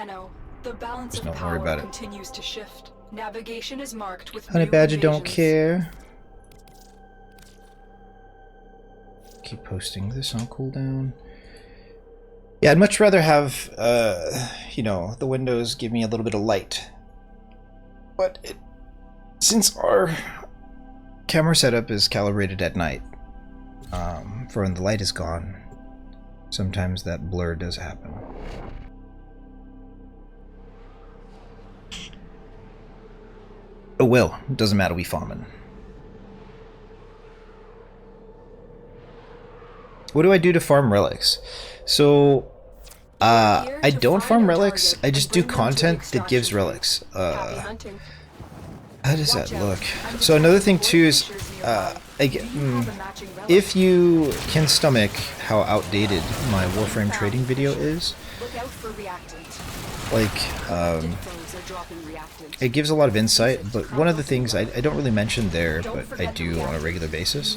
Tenno, the balance Just of don't worry power about it. continues to shift. Navigation is marked with Honey new Badger don't invasions. care. Keep posting this on cooldown. Yeah, I'd much rather have, you know, the windows give me a little bit of light. But since our camera setup is calibrated at night, for when the light is gone, sometimes that blur does happen. Oh well, it doesn't matter, we farming. What do I do to farm relics? So, I don't farm relics, I just do content that gives relics. How does that look? So another thing too is, if you can stomach how outdated my Warframe trading video is, like, it gives a lot of insight, but one of the things I don't really mention there, but I do on a regular basis,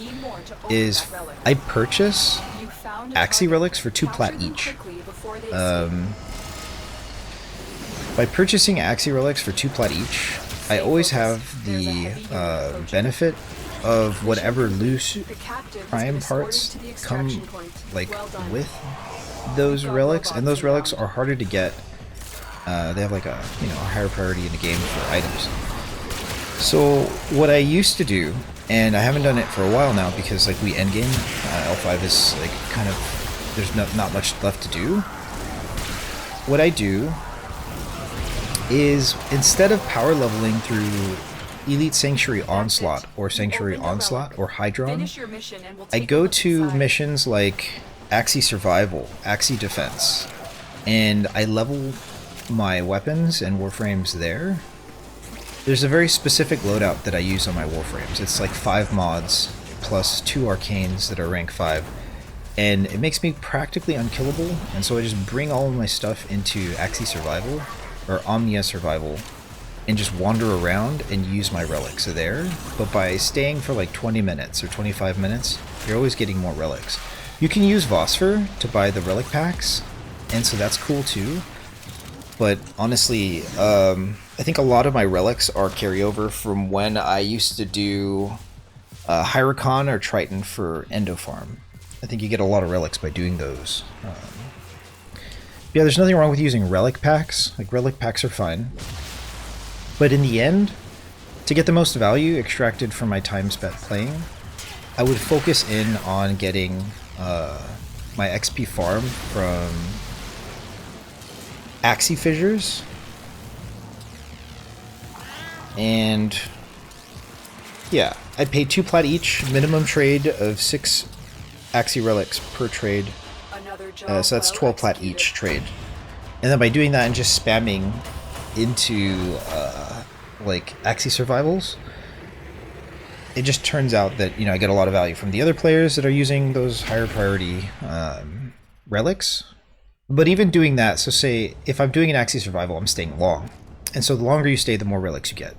is I purchase Axii relics for 2 plat each. By purchasing Axii relics for 2 plat each, I always have the benefit of whatever loose prime parts come like with those relics, and those relics are harder to get. They have like a a higher priority in the game for items. So what I used to do, and I haven't done it for a while now because like we endgame, L5 is like kind of, there's not much left to do. What I do is, instead of power leveling through Elite Sanctuary Onslaught or Sanctuary Onslaught or Hydron, I go to missions like Axii Survival, Axii Defense, and I level my weapons and Warframes there. There's a very specific loadout that I use on my Warframes. It's like 5 mods plus 2 arcanes that are rank 5, and it makes me practically unkillable, and so I just bring all of my stuff into Axii Survival or Omnia Survival and just wander around and use my relics there. But by staying for like 20 minutes or 25 minutes, you're always getting more relics. You can use Vosper to buy the relic packs, and so that's cool too. But honestly, I think a lot of my relics are carryover from when I used to do Hyricon or Triton for Endofarm. I think you get a lot of relics by doing those. Yeah, there's nothing wrong with using relic packs. Like, relic packs are fine. But in the end, to get the most value extracted from my time spent playing, I would focus in on getting my XP farm from Axii Fissures, and yeah, I pay 2 plat each, minimum trade of 6 Axii relics per trade, so that's 12 plat each trade. And then by doing that and just spamming into like Axii Survivals, it just turns out that I get a lot of value from the other players that are using those higher priority relics. But even doing that, so say if I'm doing an Axii Survival, I'm staying long, and so the longer you stay, the more relics you get.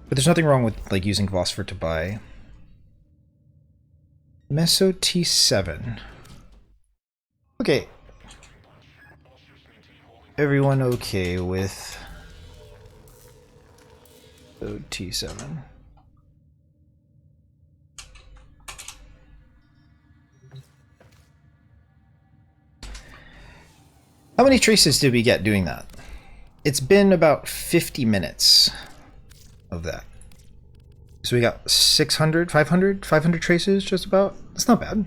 But there's nothing wrong with like using Vosper to buy Meso T7. Okay. Everyone okay with T7? How many traces did we get doing that? It's been about 50 minutes of that. So we got 600, 500 traces just about. That's not bad.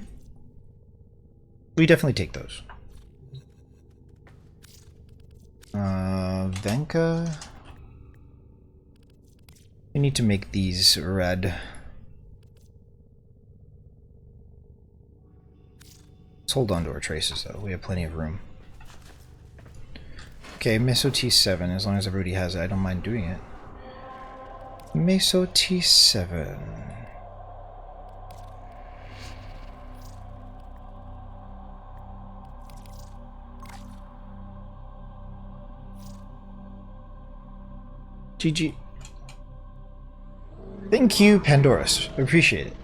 We definitely take those. Venka. We need to make these red. Let's hold on to our traces though. We have plenty of room. Okay, Meso T7, as long as everybody has it, I don't mind doing it. Meso T7. GG. Thank you, Pandora's. Appreciate it.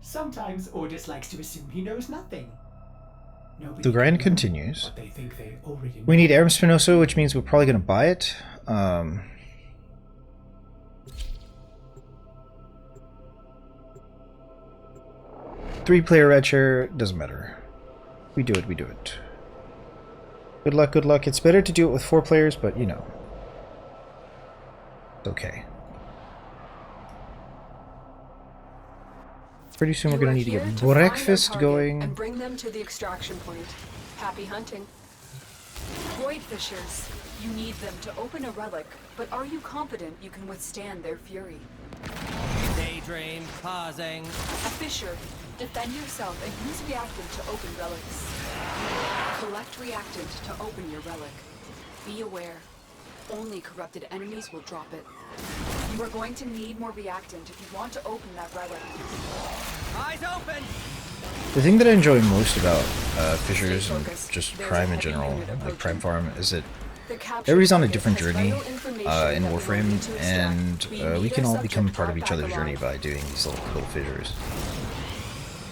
Sometimes Ordis likes to assume he knows nothing. The grind continues. We need Aram Spinoso, which means we're probably going to buy it. 3-player red chair, doesn't matter. We do it, we do it. Good luck, good luck. It's better to do it with 4 players, but you know. It's okay. Pretty soon we're going to need to get breakfast going. And bring them to the extraction point. Happy hunting. Void Fishers. You need them to open a relic, but are you confident you can withstand their fury? Daydream, pausing. A Fisher. Defend yourself and use reactant to open relics. Collect reactant to open your relic. Be aware. Only corrupted enemies will drop it. You are going to need more reactant if you want to open that relic. Eyes open! The thing that I enjoy most about Fishers and just Prime in general, like Prime Farm, is that everybody's on a different journey in Warframe, and we can all become part of each other's journey by doing these little fissures.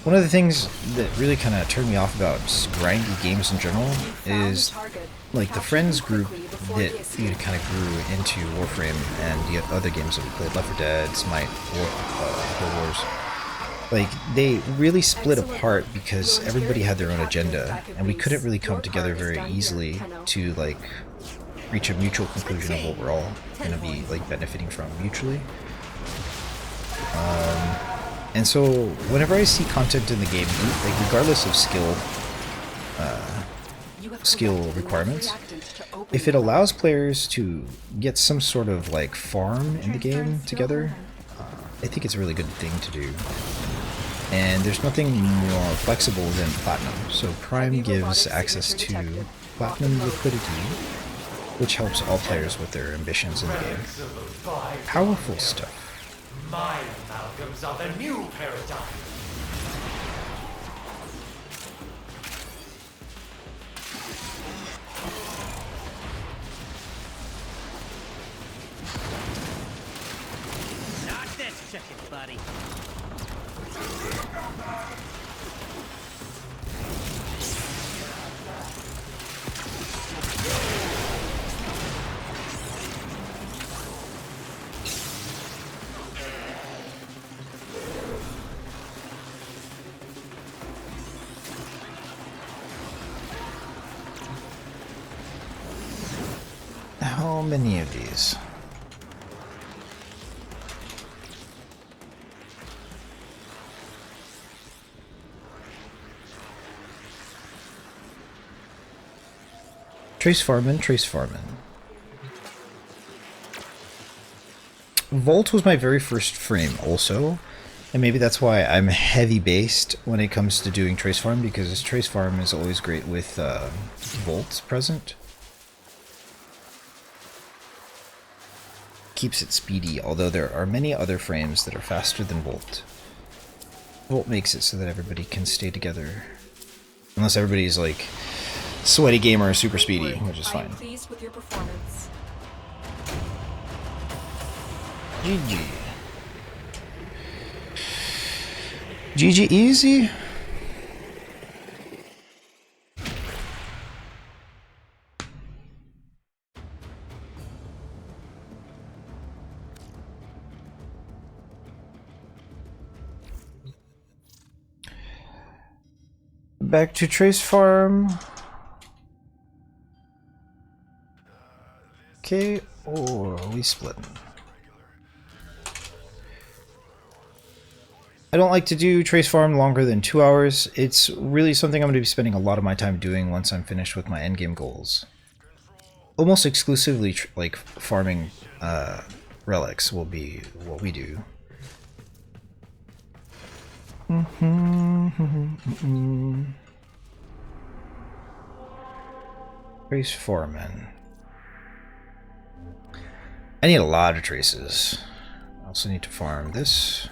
One of the things that really kind of turned me off about just grindy games in general is like the friends group that you kind of grew into Warframe and the other games that we played, Left 4 Dead, Smite, War Wars. Like, they really split apart because everybody had their own agenda, and we couldn't really come together very easily to like reach a mutual conclusion of what we're all going to be like benefiting from mutually. And so whenever I see content in the game, like regardless of skill requirements, if it allows players to get some sort of like farm in the game together, I think it's a really good thing to do. And there's nothing more flexible than Platinum. So Prime gives access to Platinum liquidity, which helps all players with their ambitions in the game. Powerful stuff. My amalgams are the new paradigm. Not this chicken, buddy. How many of these? Trace Farmin, Trace Farmin. Volt was my very first frame also, and maybe that's why I'm heavy based when it comes to doing Trace Farm, because Trace Farm is always great with Volt present. Keeps it speedy, although there are many other frames that are faster than Volt. Volt makes it so that everybody can stay together. Unless everybody's like sweaty gamer or super speedy, which is fine. Pleased with your performance. GG. GG easy? Back to Trace Farm. Okay, or are we splitting? I don't like to do Trace Farm longer than 2 hours. It's really something I'm going to be spending a lot of my time doing once I'm finished with my endgame goals. Almost exclusively like farming relics will be what we do. Trace Foreman. I need a lot of traces. I also need to farm this.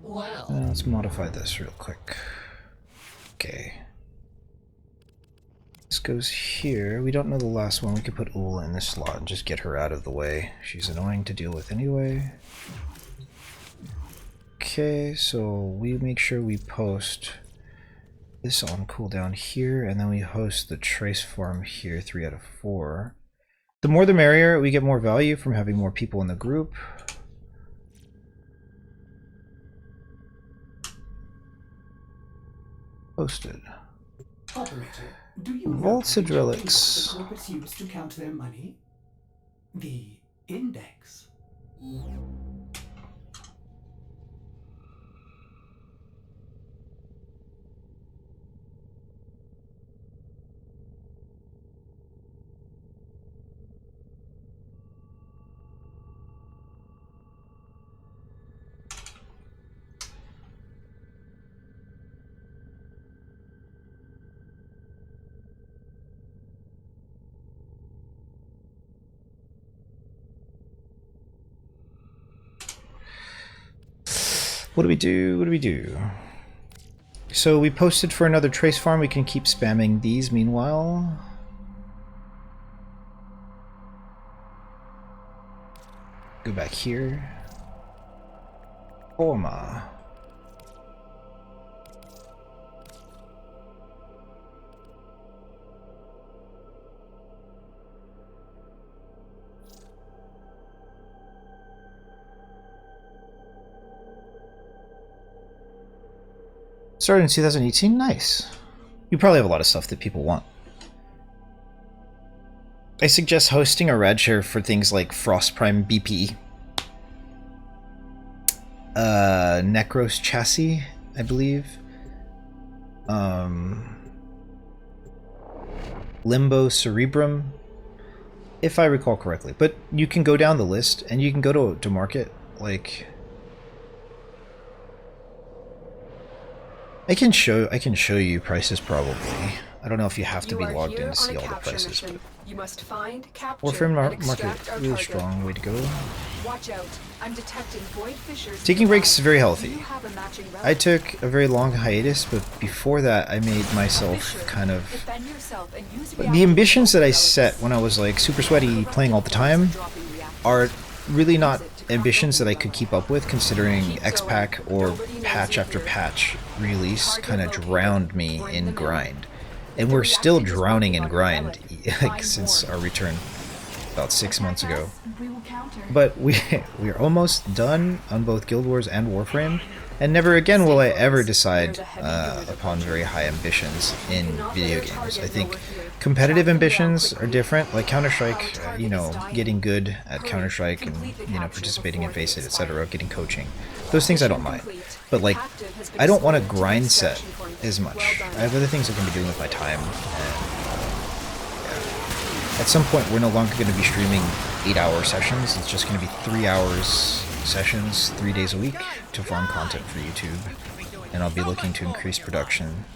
Let's modify this real quick. Okay. This goes here. We don't know the last one. We could put Ula in this slot and just get her out of the way. She's annoying to deal with anyway. Okay, so we make sure we post this on cooldown here, and then we host the trace farm here 3 out of 4. The more the merrier, we get more value from having more people in the group. Posted. Operator, do you know Vaulted which relics. the corporates use to count their money? The index. What do we do? What do we do? So we posted for another trace farm. We can keep spamming these meanwhile. Go back here. Forma. Started in 2018? Nice. You probably have a lot of stuff that people want. I suggest hosting a rad share for things like Frost Prime BP. Necros Chassis, I believe. Limbo Cerebrum, if I recall correctly. But you can go down the list and you can go to market, like... I can show you prices probably. I don't know if you have to be logged in to see all the prices. But You must find, capture, Warframe and market extract our really target. strong. Way to go. Watch out. I'm detecting void fissures. Taking breaks is very healthy. You have a matching relic. I took a very long hiatus, but before that I made myself Fissure. kind of... Defend yourself and use The reactive ambitions that I relics. set when I was like super sweaty playing all the time are really not ambitions that I could keep up with, considering X-Pack or patch after patch release kind of drowned me in grind. And we're still drowning in grind like, since our return about 6 months ago. But we're almost done on both Guild Wars and Warframe, and never again will I ever decide upon very high ambitions in video games. I think competitive ambitions are different, like Counter-Strike, you know, getting good at Counter-Strike and, you know, participating in Face It, etc., getting coaching. Those things I don't mind. But, like, I don't want to grind set as much. I have other things I can be doing with my time. And, yeah. At some point, we're no longer going to be streaming 8-hour sessions. It's just going to be 3 hours sessions 3 days a week to farm content for YouTube, and I'll be looking to increase production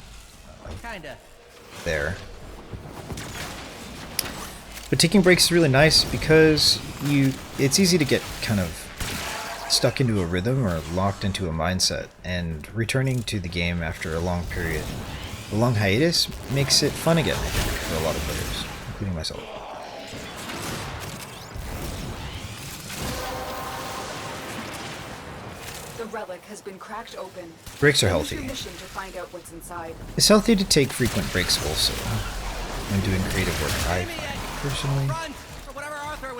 there. But taking breaks is really nice because it's easy to get kind of stuck into a rhythm or locked into a mindset, and returning to the game after a long period, a long hiatus, makes it fun again, I think, for a lot of players, including myself. The relic has been cracked open. Breaks are Use healthy. your mission to find out what's inside. It's healthy to take frequent breaks also when doing creative work, I find. Personally,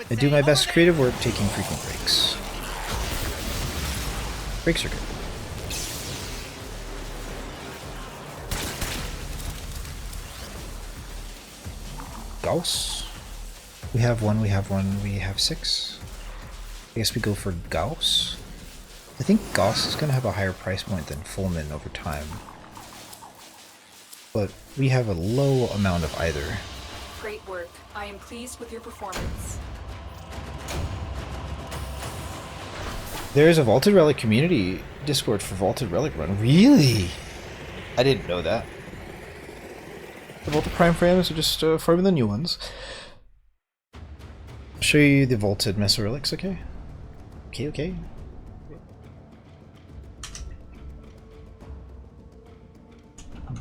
I do my best creative work taking frequent breaks. Breaks are good. Gauss? We have one, we have 6. I guess we go for Gauss. I think Gauss is going to have a higher price point than Fullman over time. But we have a low amount of either. Great work. I am pleased with your performance. There's a Vaulted Relic community Discord for Vaulted Relic Run. Really? I didn't know that. The Vaulted Prime frames are just farming the new ones. I'll show you the Vaulted Meso Relics, okay? Okay.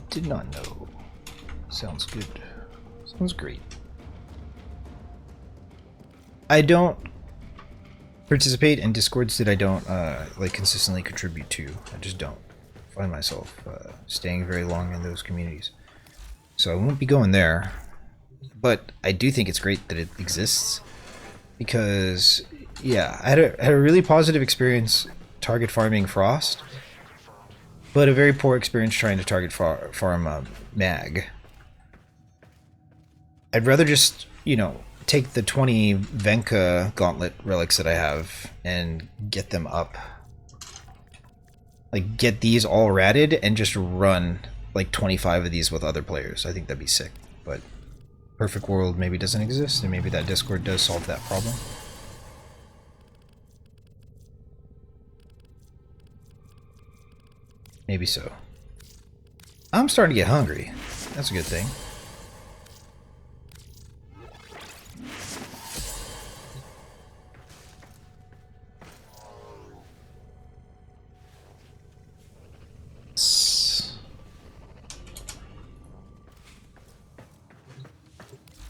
Did not know. Sounds good. Sounds great. I don't participate in Discords that I don't like consistently contribute to. I just don't find myself staying very long in those communities. So I won't be going there. But I do think it's great that it exists. Because, yeah, I had a really positive experience target farming Frost. But a very poor experience trying to target farm Mag. I'd rather just, you know, take the 20 Venka Gauntlet relics that I have and get them up. Like, get these all ratted and just run like 25 of these with other players. I think that'd be sick. But perfect world maybe doesn't exist, and maybe that Discord does solve that problem. Maybe so. I'm starting to get hungry. That's a good thing.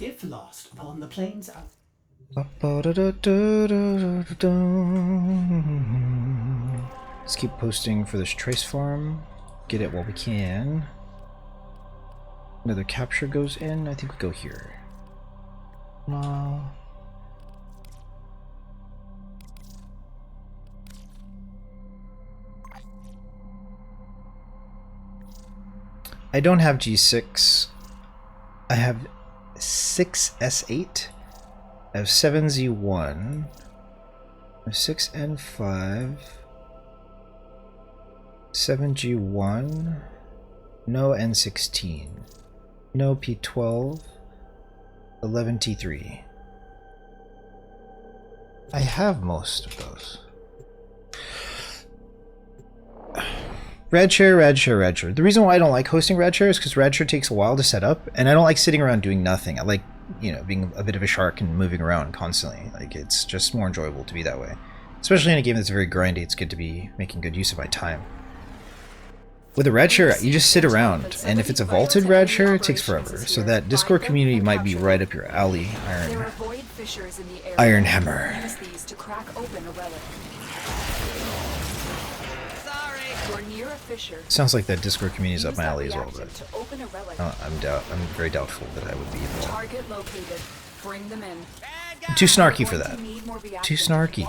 If lost upon the plains out. Let's keep posting for this trace farm. Get it while we can. Another capture goes in. I think we go here. No. I don't have G6. I have 6S8. I have 7Z1. I have 6N5. 7G1. No N16. No P12. 11T3. I have most of those. Radshare. The reason why I don't like hosting Radshare is because Radshare takes a while to set up, and I don't like sitting around doing nothing. I like, you know, being a bit of a shark and moving around constantly. Like, it's just more enjoyable to be that way. Especially in a game that's very grindy, it's good to be making good use of my time. With a Radshare, you just sit around, and if it's a vaulted Radshare, it takes forever. So that Discord community might be right up your alley, Iron Hammer. Sounds like that Discord community is up my alley as well, but I'm very doubtful that I would be involved. I'm too snarky for that. Too snarky.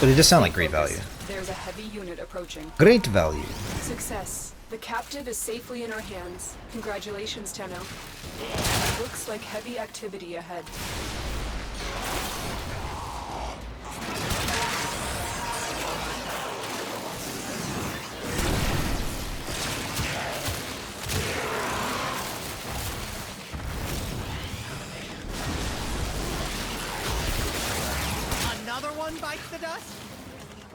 But it does sound like great value. There's a heavy unit approaching. Great value. Success. The captive is safely in our hands. Congratulations, Tenno. Looks like heavy activity ahead. Another one bites the dust?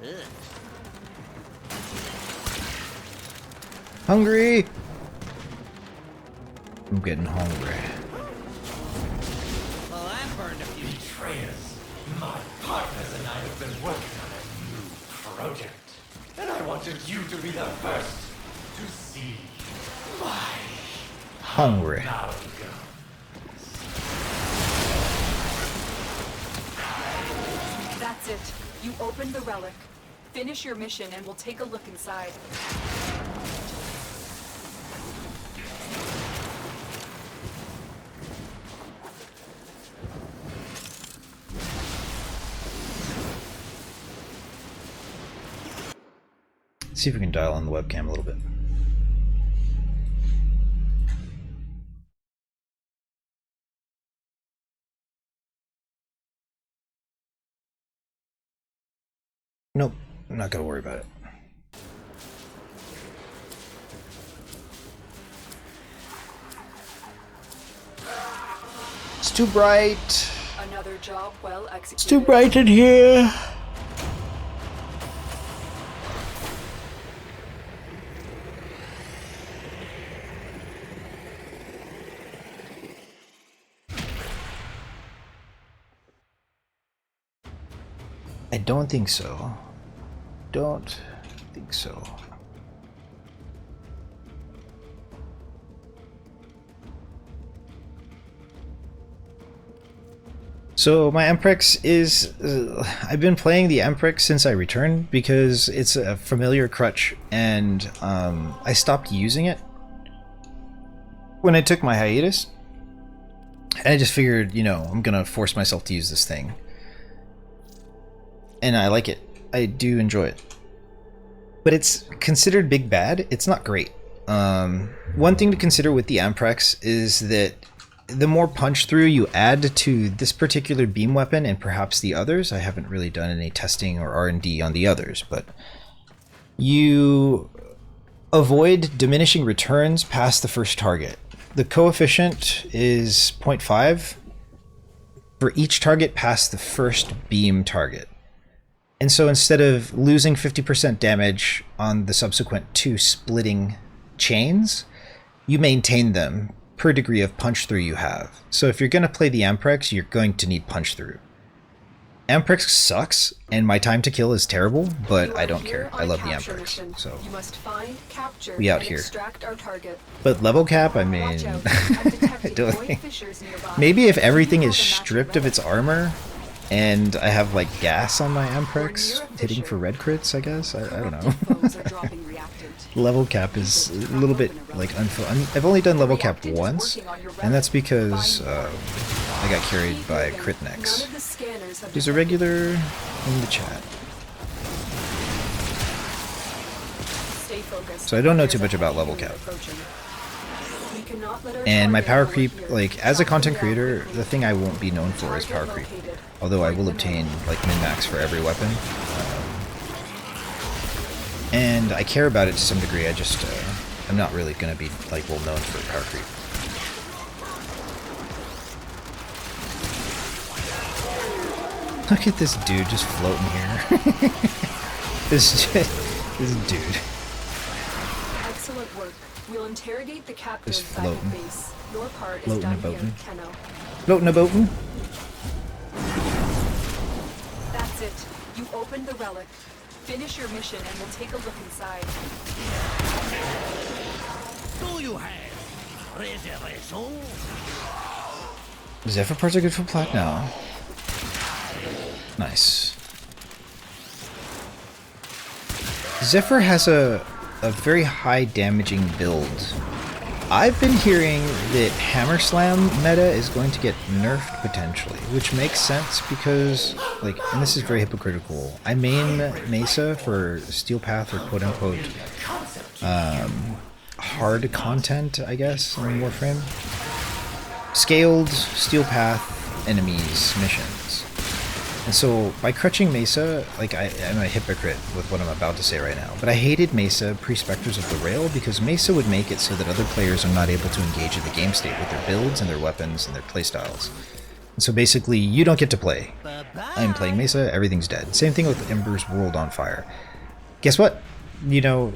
Ugh. Hungry! I'm getting hungry. Well, that burned a few. Betrayers. My partners and I have been working on a new project. And I wanted you to be the first to see my Hungry. amalgam. That's it. You opened the relic. Finish your mission and we'll take a look inside. See if we can dial on the webcam a little bit. Nope, I'm not gonna worry about it. It's too bright. Another job well executed. It's too bright in here. I don't think so. Don't think so. So my Emprex is, I've been playing the Emprex since I returned because it's a familiar crutch, and I stopped using it when I took my hiatus. And I just figured, you know, I'm gonna force myself to use this thing. And I like it. I do enjoy it. But it's considered big bad. It's not great. One thing to consider with the Emprex is that the more punch through you add to this particular beam weapon and perhaps the others, I haven't really done any testing or R&D on the others, but you avoid diminishing returns past the first target. The coefficient is 0.5 for each target past the first beam target. And so instead of losing 50% damage on the subsequent 2 splitting chains, you maintain them per degree of punch through you have. So if you're going to play the Emprex, you're going to need punch through. Emprex sucks, and my time to kill is terrible, but I don't care. I love the Emprex, so you must find, capture, we out and here. extract our target. But level cap, I mean, I don't think. Maybe if everything is stripped of its armor, and I have like gas on my Emprex hitting for red crits, I guess. I don't know. Level cap is a little bit like I've only done level cap once, and that's because I got carried by crit necks. There's a regular in the chat. So I don't know too much about level cap. And my power creep, like as a content creator, the thing I won't be known for is power creep. Although I will obtain like min-max for every weapon. And I care about it to some degree. I just, I'm not really going to be like well known for power creep. Look at this dude just floating here. this dude. Excellent work. We'll interrogate the captive Just by the floating. base. Your part is Floating done a boatin'. here, Kenno. Floating a boatin'. That's it. You opened the relic. Finish your mission and we'll take a look inside. Do you have reservation? Zephyr parts are good for plat now. Nice. Zephyr has a very high damaging build. I've been hearing that Hammer Slam meta is going to get nerfed potentially, which makes sense because, like, and this is very hypocritical, I main Mesa for Steel Path or quote-unquote hard content, I guess, in Warframe. Scaled Steel Path enemies missions. And so by crutching Mesa, like I'm a hypocrite with what I'm about to say right now, but I hated Mesa pre-Spectres of the Rail because Mesa would make it so that other players are not able to engage in the game state with their builds and their weapons and their playstyles. And so basically, you don't get to play. I'm playing Mesa, everything's dead. Same thing with Ember's World on Fire. Guess what? You know,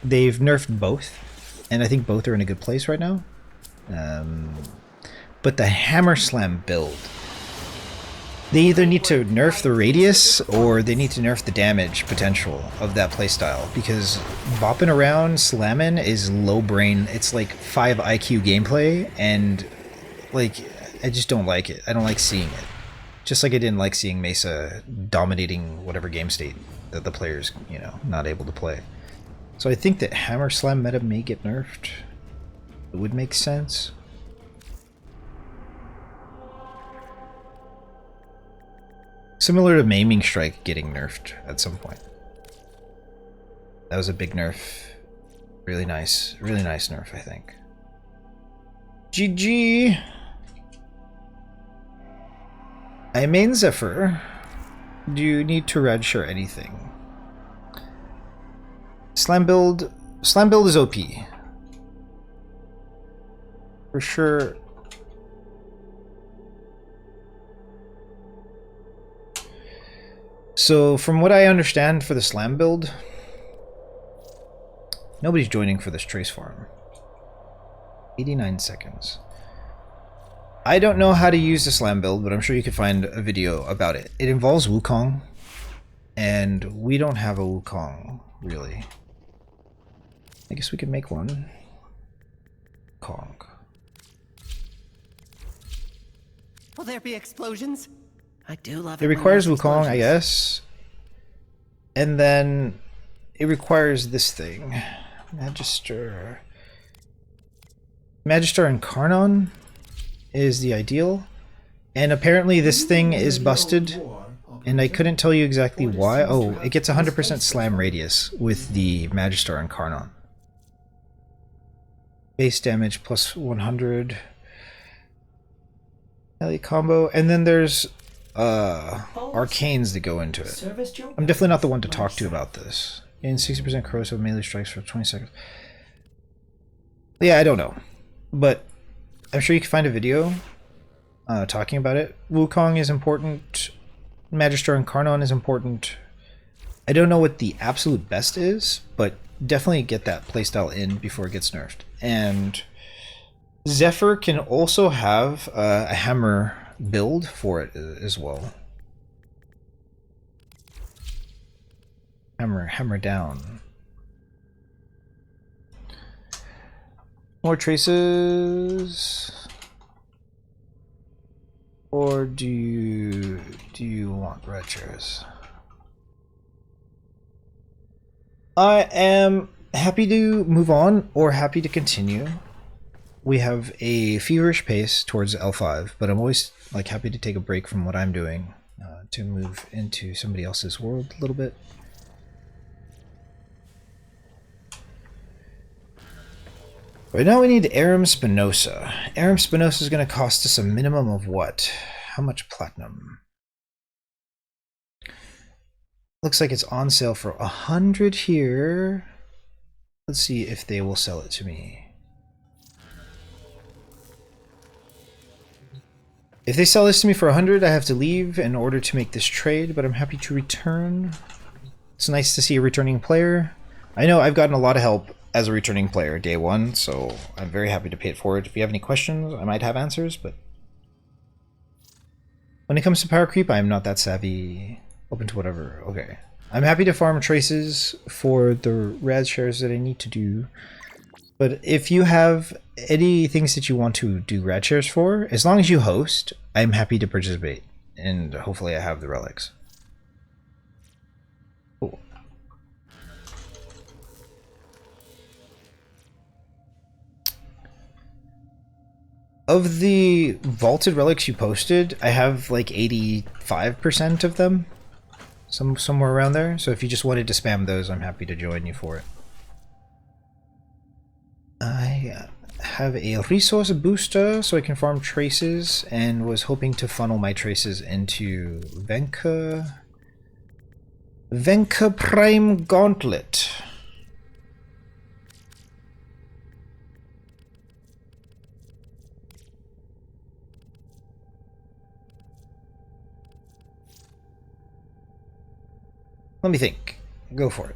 they've nerfed both, and I think both are in a good place right now. But the Hammer Slam build, they either need to nerf the radius or they need to nerf the damage potential of that playstyle, because bopping around slamming is low brain. It's like 5 IQ gameplay, and like I just don't like it. I don't like seeing it. Just like I didn't like seeing Mesa dominating whatever game state that the player's, you know, not able to play. So I think that Hammer Slam meta may get nerfed. It would make sense. Similar to Maiming Strike getting nerfed at some point. That was a big nerf. Really nice nerf, I think. GG! I main Zephyr. Do you need to redshirt anything? Slam build is OP. For sure. So, from what I understand for the slam build, nobody's joining for this trace farm. 89 seconds. I don't know how to use the slam build, but I'm sure you could find a video about it. It involves Wukong, and we don't have a Wukong, really. I guess we could make one. Kong. Will there be explosions? I do love It it. requires Wukong, I guess. And then it requires this thing. Magister. Magister and Karnon is the ideal. And apparently this thing is busted. And I couldn't tell you exactly why. Oh, it gets 100% slam radius with the Magister and Karnon. Base damage plus 100. Melee combo. And then there's arcanes that go into it. I'm definitely not the one to talk to about this. Gain 60% corrosive melee strikes for 20 seconds. Yeah, I don't know. But I'm sure you can find a video talking about it. Wukong is important. Magister and Karnon is important. I don't know what the absolute best is, but definitely get that playstyle in before it gets nerfed. And Zephyr can also have a hammer build for it as well. Hammer down. More traces. Or do you want red chairs? I am happy to move on or happy to continue. We have a feverish pace towards L5, but I'm always like happy to take a break from what I'm doing to move into somebody else's world a little bit. Right now we need Aram Spinoza. Aram Spinoza is going to cost us a minimum of what? How much platinum? Looks like it's on sale for 100 here. Let's see if they will sell it to me. If they sell this to me for 100, I have to leave in order to make this trade, but I'm happy to return. It's nice to see a returning player. I know I've gotten a lot of help as a returning player day one, so I'm very happy to pay it forward. If you have any questions, I might have answers, but when it comes to power creep, I'm not that savvy. Open to whatever. Okay. I'm happy to farm traces for the rad shares that I need to do. But if you have any things that you want to do rad shares for, as long as you host, I'm happy to participate. And hopefully I have the relics. Cool. Of the vaulted relics you posted, I have like 85% of them. Somewhere around there. So if you just wanted to spam those, I'm happy to join you for it. I have a resource booster so I can farm traces and was hoping to funnel my traces into Venka Prime Gauntlet. Let me think. Go for it.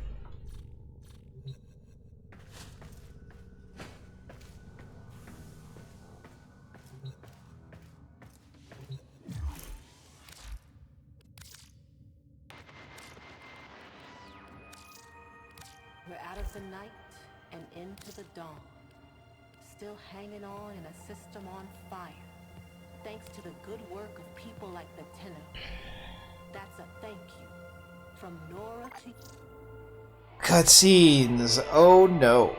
We're out of the night and into the dawn. Still hanging on in a system on fire. Thanks to the good work of people like the Tenor. That's a thank you. From Nora to... Cutscenes. Oh no.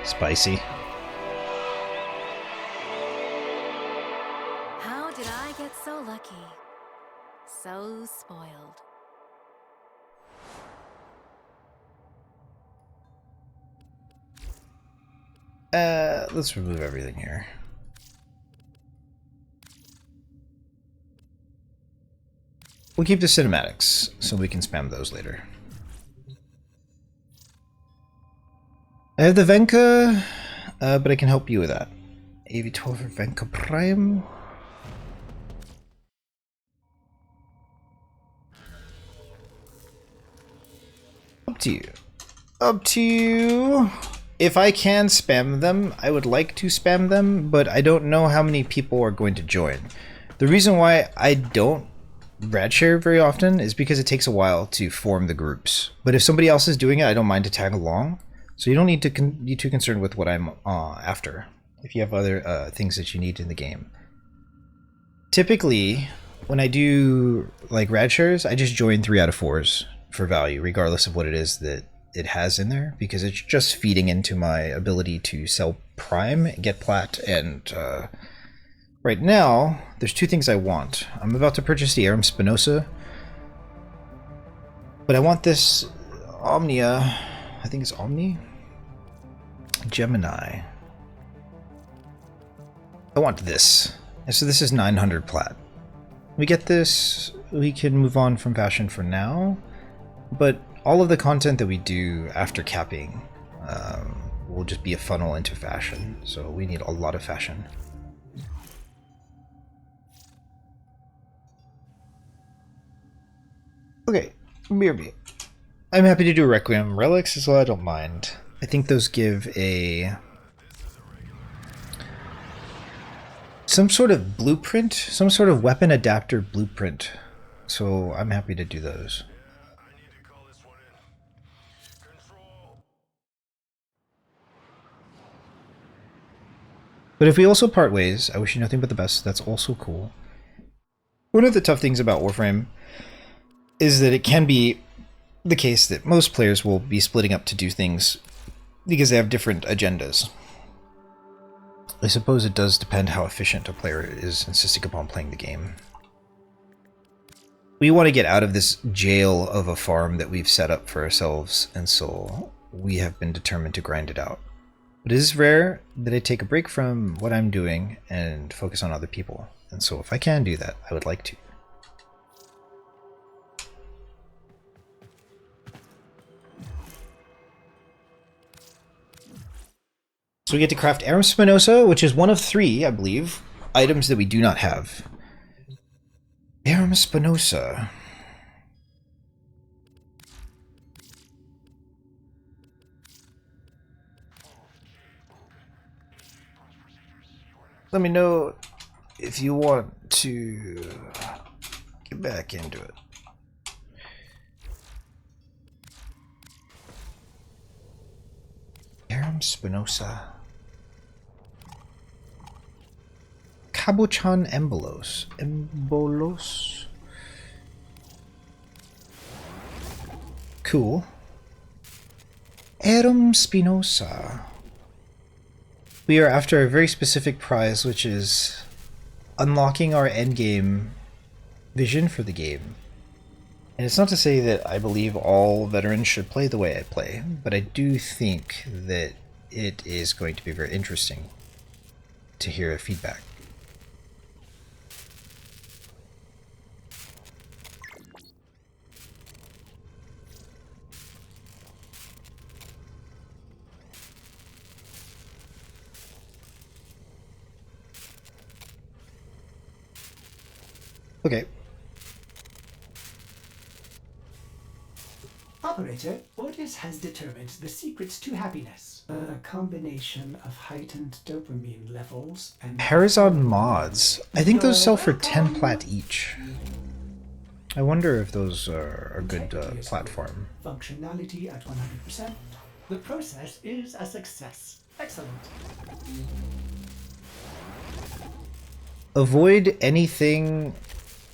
Spicy. How did I get so lucky? So spoiled. Let's remove everything here. We'll keep the cinematics so we can spam those later. I have the Venka, but I can help you with that. AV12 for Venka Prime. Up to you. Up to you. if I can spam them, I would like to spam them, but I don't know how many people are going to join. The reason why I don't rad share very often is because it takes a while to form the groups. But if somebody else is doing it, I don't mind to tag along. So you don't need to be too concerned with what I'm after, if you have other things that you need in the game. Typically, when I do like rad shares, I just join 3 out of 4s for value, regardless of what it is that it has in there, because it's just feeding into my ability to sell Prime, get Plat, and right now, there's 2 things I want. I'm about to purchase the Aram Spinoza, but I want this Omnia, I think it's Omni? Gemini. I want this. And so this is 900 Plat. We get this, we can move on from fashion for now, but all of the content that we do after capping will just be a funnel into fashion, so we need a lot of fashion. Okay, BRB. I'm happy to do Requiem Relics as well, I don't mind. I think those give some sort of blueprint, some sort of weapon adapter blueprint, so I'm happy to do those. But if we also part ways, I wish you nothing but the best. That's also cool. One of the tough things about Warframe is that it can be the case that most players will be splitting up to do things because they have different agendas. I suppose it does depend how efficient a player is insisting upon playing the game. We want to get out of this jail of a farm that we've set up for ourselves, and so we have been determined to grind it out. But it is rare that I take a break from what I'm doing and focus on other people. And so if I can do that, I would like to. So we get to craft Aram Spinoza, which is one of 3, I believe, items that we do not have. Aram Spinoza. Let me know if you want to get back into it. Aram Spinoza. Cabochon Embolos. Embolos. Cool. Aram Spinoza. We are after a very specific prize, which is unlocking our endgame vision for the game. And it's not to say that I believe all veterans should play the way I play, but I do think that it is going to be very interesting to hear feedback. Okay. Operator, Ordis has determined the secrets to happiness. A combination of heightened dopamine levels and... Harazon mods. I think those sell for 10 plat each. I wonder if those are a good platform. Functionality at 100%. The process is a success. Excellent. Avoid anything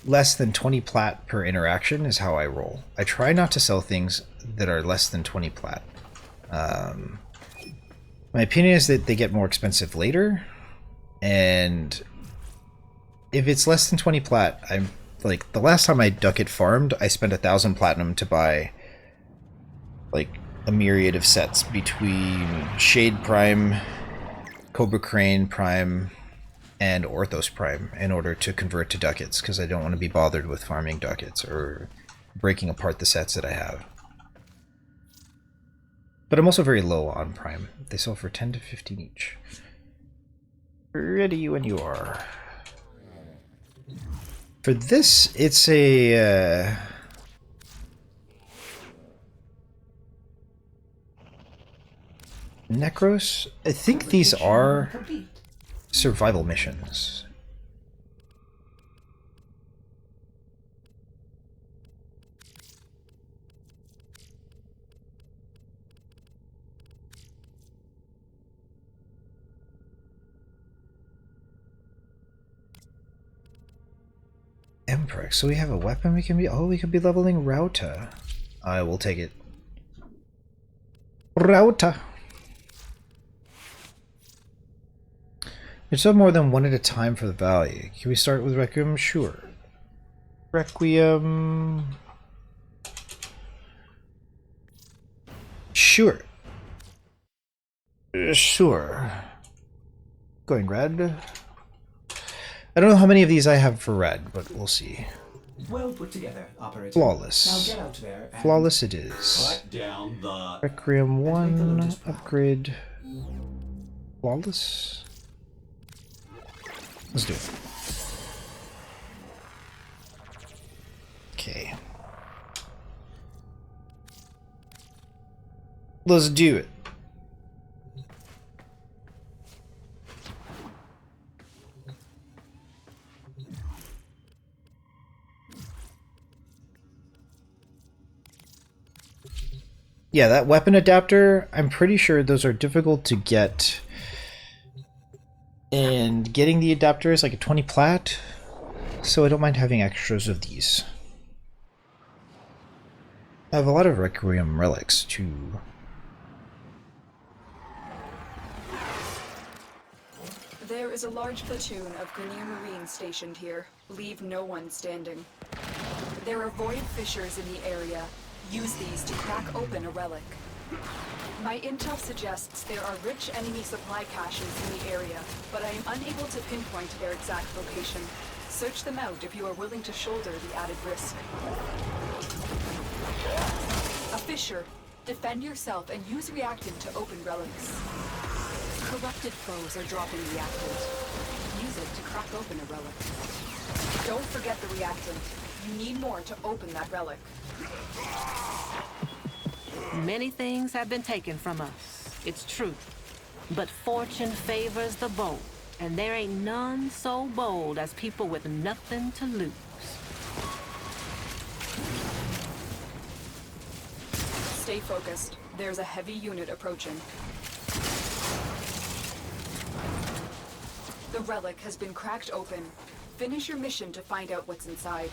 less than 20 plat per interaction is how I roll. I try not to sell things that are less than 20 plat. My opinion is that they get more expensive later, and if it's less than 20 plat, I'm like, the last time I ducat farmed, I spent 1,000 platinum to buy like a myriad of sets between Shade Prime, Cobra Crane Prime, and Orthos Prime in order to convert to ducats, because I don't want to be bothered with farming ducats or breaking apart the sets that I have. But I'm also very low on Prime. They sell for 10 to 15 each. Ready when you are. For this, it's a... Necros? I think these are Complete. survival missions. Emperor, so we have a weapon we can be. Oh, we could be leveling Rauta. I will take it. Rauta. There's more than one at a time for the value. Can we start with Requiem? Sure. Requiem. Sure. Sure. Going red. I don't know how many of these I have for red, but we'll see. Well put together, operator. Flawless. Now get out there and Flawless it is. Cut down the... Requiem Make the 1, Lotus proud. upgrade. Flawless. Let's do it. Okay. Let's do it. Yeah, that weapon adapter, I'm pretty sure those are difficult to get. And getting the adapter is like a 20 plat, so I don't mind having extras of these. I have a lot of Requiem relics too. There is a large platoon of Grenier Marines stationed here. Leave no one standing. There are void fissures in the area. Use these to crack open a relic. My intel suggests there are rich enemy supply caches in the area, but I am unable to pinpoint their exact location. Search them out if you are willing to shoulder the added risk. A fissure. Defend yourself and use reactant to open relics. Corrupted foes are dropping reactant. Use it to crack open a relic. Don't forget the reactant. You need more to open that relic. Many things have been taken from us, it's true. But fortune favors the bold, and there ain't none so bold as people with nothing to lose. Stay focused. There's a heavy unit approaching. The relic has been cracked open. Finish your mission to find out what's inside.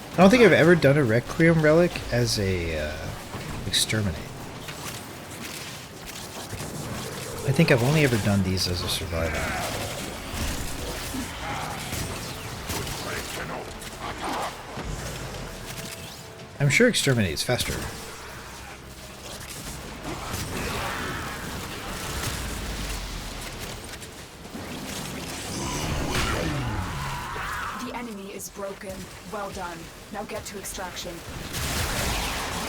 I don't think I've ever done a Requiem relic as a exterminate. I think I've only ever done these as a survivor. I'm sure exterminate is faster. Broken. Well done. Now get to extraction.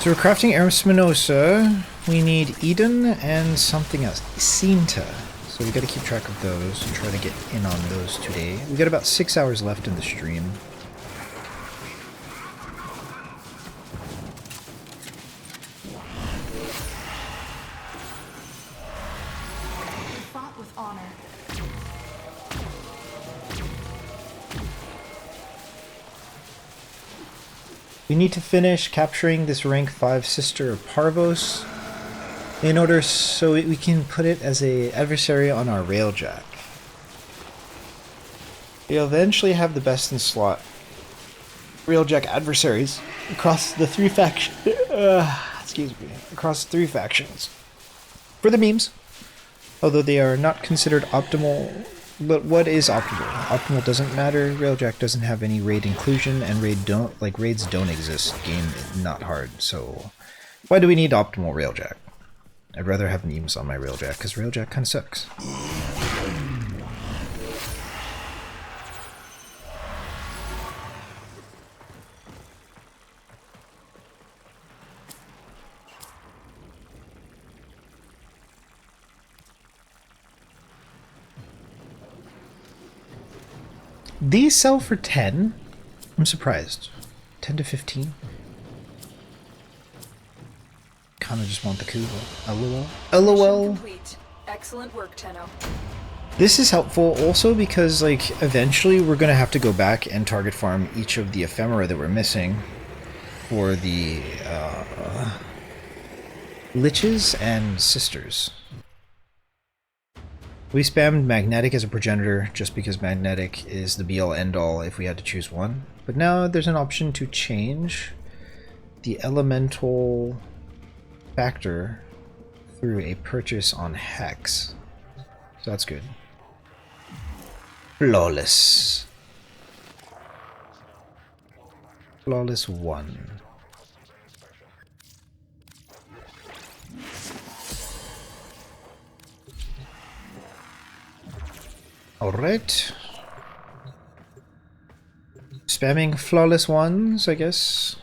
So we're crafting Erisminosa. We need Eden and something else. Cinta. So we gotta keep track of those and try to get in on those today. We got about 6 hours left in the stream. Fought with honor. We need to finish capturing this rank 5 sister of Parvos in order so we can put it as an adversary on our railjack. We'll eventually have the best in slot railjack adversaries across the 3 factions. Across 3 factions. For the memes, although they are not considered optimal. But what is optimal? Optimal doesn't matter. Railjack doesn't have any raid inclusion, and raids don't exist. Game is not hard, so why do we need optimal Railjack? I'd rather have memes on my Railjack because Railjack kind of sucks. These sell for 10? I'm surprised. 10 to 15? Kinda just want the Kuva. LOL. LOL! Complete. Excellent work, Tenno. This is helpful also because, like, eventually we're gonna have to go back and target farm each of the ephemera that we're missing for the, liches and sisters. We spammed magnetic as a progenitor just because magnetic is the be-all end-all if we had to choose one. But now there's an option to change the elemental factor through a purchase on Hex. So that's good. Flawless. Flawless 1. Alright. Spamming flawless 1s, I guess.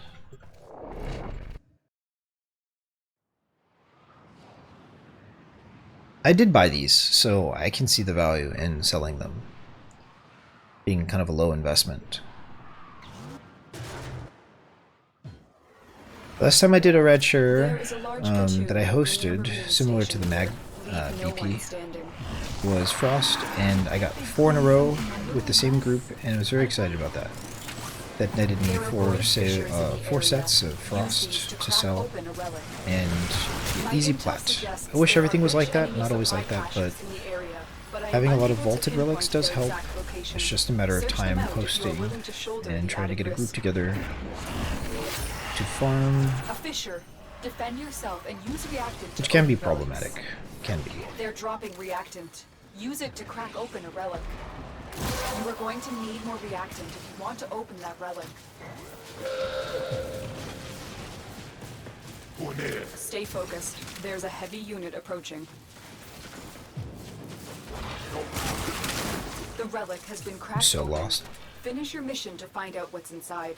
I did buy these, so I can see the value in selling them. Being kind of a low investment. Last time I did a red share that I hosted, similar to the Mag VP, was Frost, and I got 4 in a row with the same group, and I was very excited about that. That netted me 4 sets of Frost to sell, and easy plat. I wish everything was like that, not always like that, but having a lot of vaulted relics does help. It's just a matter of time hosting and trying to get a group together to farm, Defend yourself and use reactant, which can be problematic. Can be. They're dropping reactant. Use it to crack open a relic. You are going to need more reactant if you want to open that relic. Stay focused. There's a heavy unit approaching. The relic has been cracked. I'm so open. lost. Finish your mission to find out what's inside.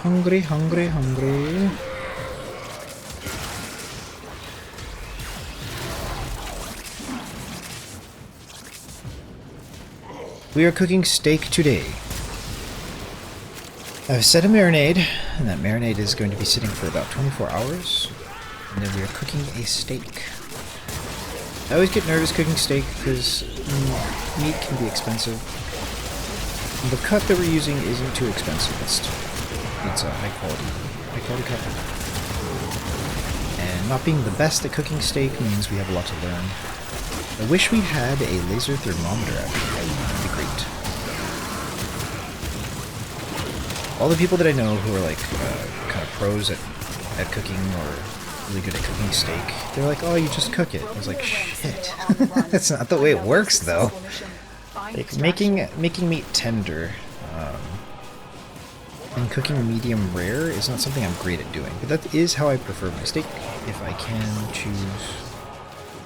Hungry, hungry, hungry. We are cooking steak today. I've set a marinade, and that marinade is going to be sitting for about 24 hours. And then we are cooking a steak. I always get nervous cooking steak because meat can be expensive. The cut that we're using isn't too expensive. It's a high quality cut. And not being the best at cooking steak means we have a lot to learn. I wish we had a laser thermometer actually. That'd be great. All the people that I know who are like kind of pros at cooking or really good at cooking steak, they're like, oh, you just cook it. I was like, shit. That's not the way it works though. Like making meat tender and cooking medium rare is not something I'm great at doing, but that is how I prefer my steak. If I can choose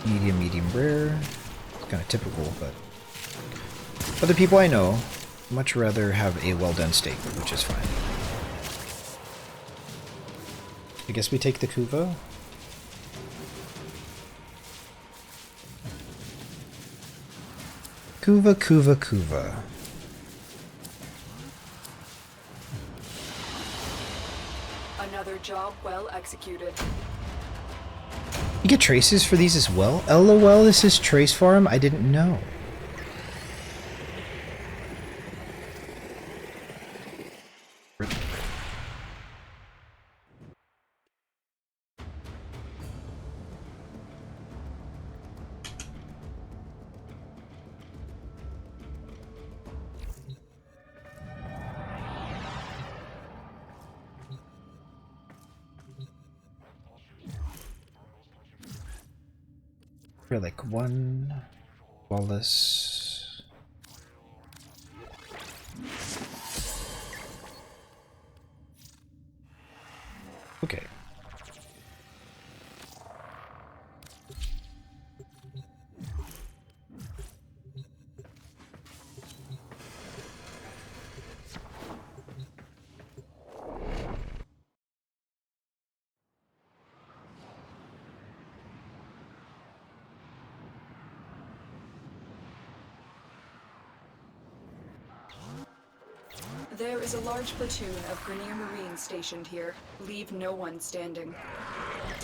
medium rare, it's kind of typical, but other people I know much rather have a well done steak, which is fine. I guess we take the Kuva. Kuva. Another job well executed. You get traces for these as well? LOL, this is Trace Farm? I didn't know. Relic 1. Flawless. Okay. There is a large platoon of Grenier Marines stationed here. Leave no one standing.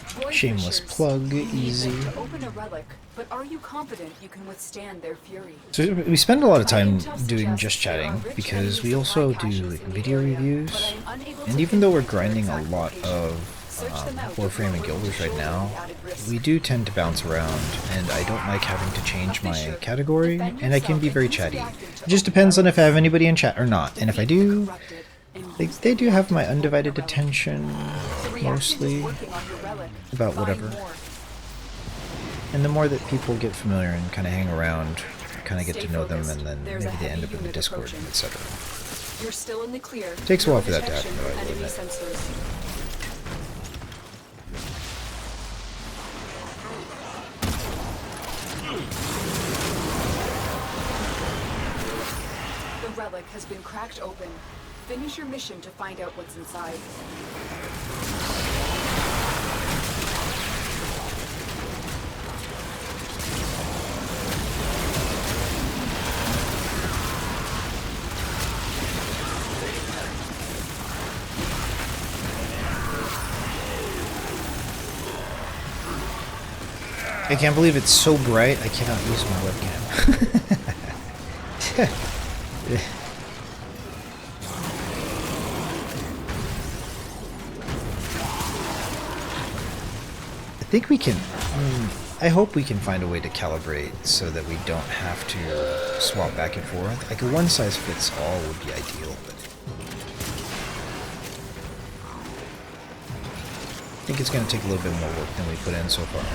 Void Shameless fishers, plug, you need easy. them to open a relic, but are you confident you can withstand their fury? So we spend a lot of time intel doing suggests just there are chatting rich because we enemies also supply do caches like in the video area, reviews, but I am unable and to even though we're pinpoint their grinding a exact lot location. of Search them out if Warframe you're and willing Guild to Wars right shoulder now, the added risk. we do tend to bounce around, and I don't like having to change my Fisher, category, defend and I can yourself be very and use chatty. reactive to It just open depends on if I have relics. anybody in chat or not, and if I Defeat the do, corrupted and use they the do have my reactive to open a undivided relic. attention, The reactive is mostly, working on your relic. about Find whatever. more. And the more that people get familiar and kind of hang around, kind of get Stay to know them, focused. and then There's maybe a they end heavy up in the unit Discord, approaching. etc. You're still in the clear. Takes a No while for that to detection happen, though, I of will enemy admit. sensors. The relic has been cracked open. Finish your mission to find out what's inside. I can't believe it's so bright, I cannot use my webcam. I think we can... I hope we can find a way to calibrate so that we don't have to swap back and forth. Like a one-size-fits-all would be ideal, but... I think it's going to take a little bit more work than we put in so far.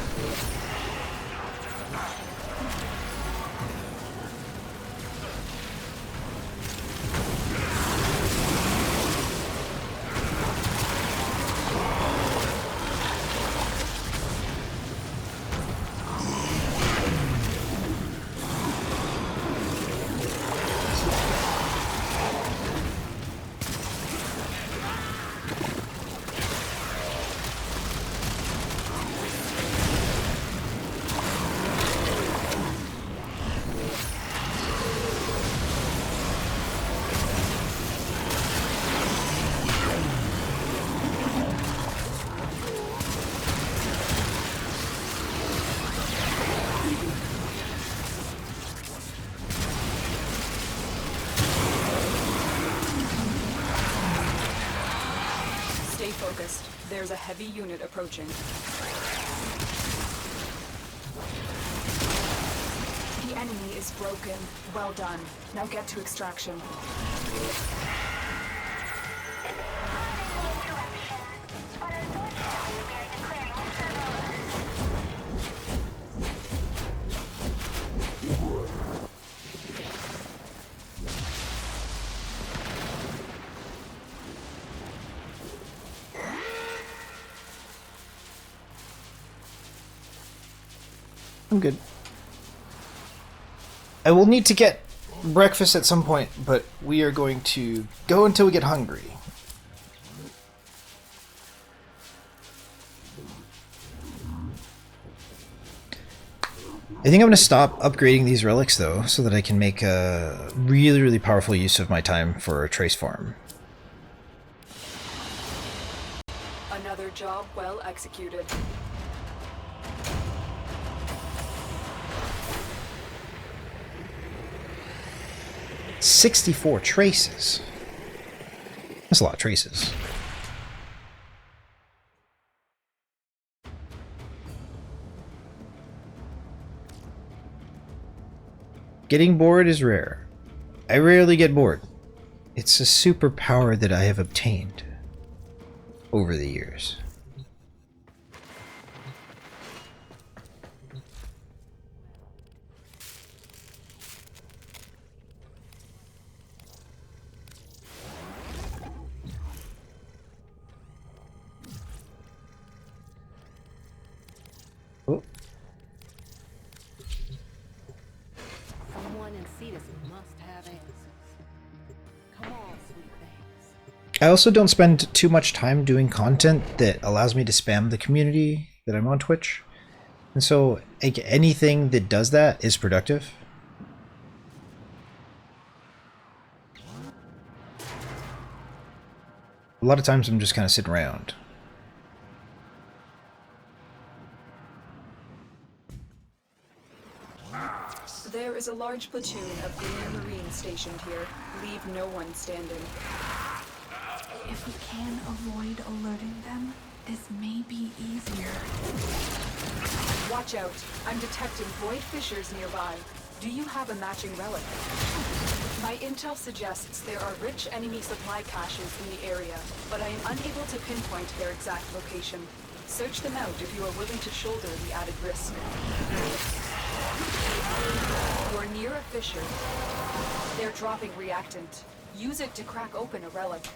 Stay focused. There's a heavy unit approaching. The enemy is broken. Well done. Now get to extraction. I'm good. I will need to get breakfast at some point, but we are going to go until we get hungry. I think I'm going to stop upgrading these relics, though, so that I can make a really, really powerful use of my time for a trace farm. Another job well executed. $64 traces. That's a lot of traces. Getting bored is rare. I rarely get bored. It's a superpower that I have obtained over the years. must have answers. Come on, sweet things. I also don't spend too much time doing content that allows me to spam the community that I'm on Twitch. And so like, anything that does that is productive. A lot of times I'm just kind of sitting around. There is a large platoon of Green Marines stationed here. Leave no one standing. If we can avoid alerting them, this may be easier. Watch out. I'm detecting void fissures nearby. Do you have a matching relic? My intel suggests there are rich enemy supply caches in the area, but I am unable to pinpoint their exact location. Search them out if you are willing to shoulder the added risk. You're near a fissure. They're dropping reactant. Use it to crack open a relic.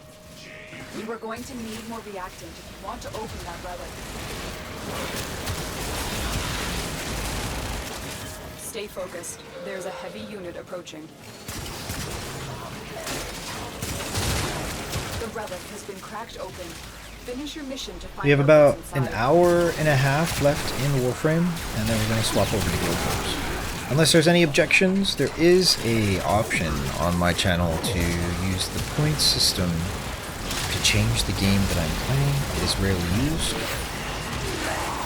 You are going to need more reactant if you want to open that relic. Stay focused. There's a heavy unit approaching. The relic has been cracked open. Finish your mission to find. We have about what's an inside. hour and a half left in Warframe, and then we're going to swap over to Guild Wars. Unless there's any objections, there is a option on my channel to use the points system to change the game that I'm playing. It is rarely used,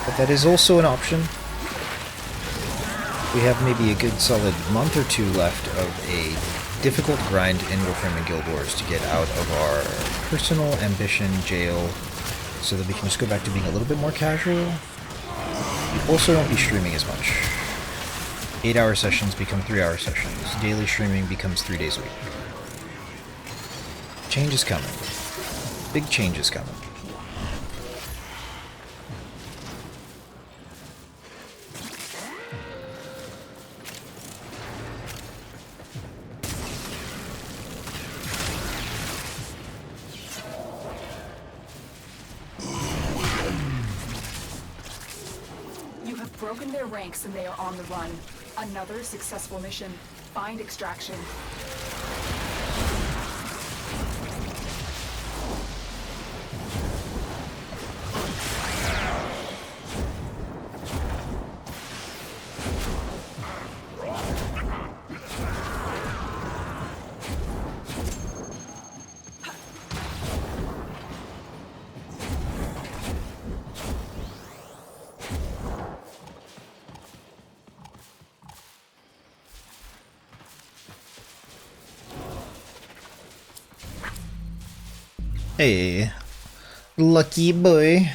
but that is also an option. We have maybe a good solid month or two left of a difficult grind in Warframe and Guild Wars to get out of our personal ambition jail so that we can just go back to being a little bit more casual. We also won't be streaming as much. 8-hour sessions become 3-hour sessions. Daily streaming becomes 3 days a week. Change is coming. Big change is coming. You have broken their ranks and they are on the run. Another successful mission. Find extraction. Hey, lucky boy.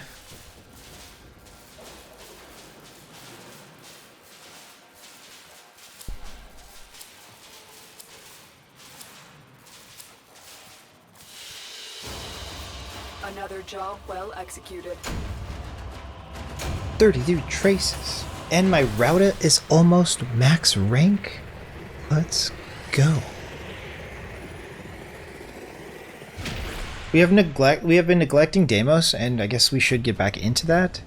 Another job well executed. 33 traces. And my router is almost max rank. Let's go. We have been neglecting Deimos, and I guess we should get back into that.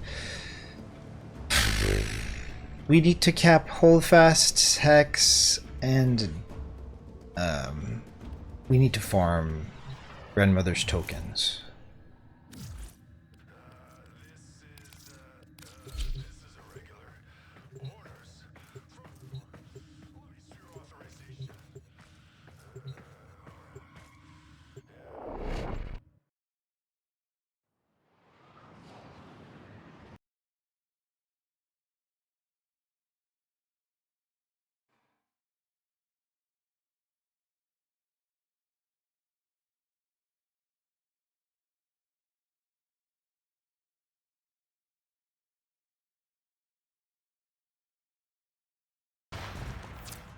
We need to cap Holdfast, Hex, and we need to farm Grandmother's tokens.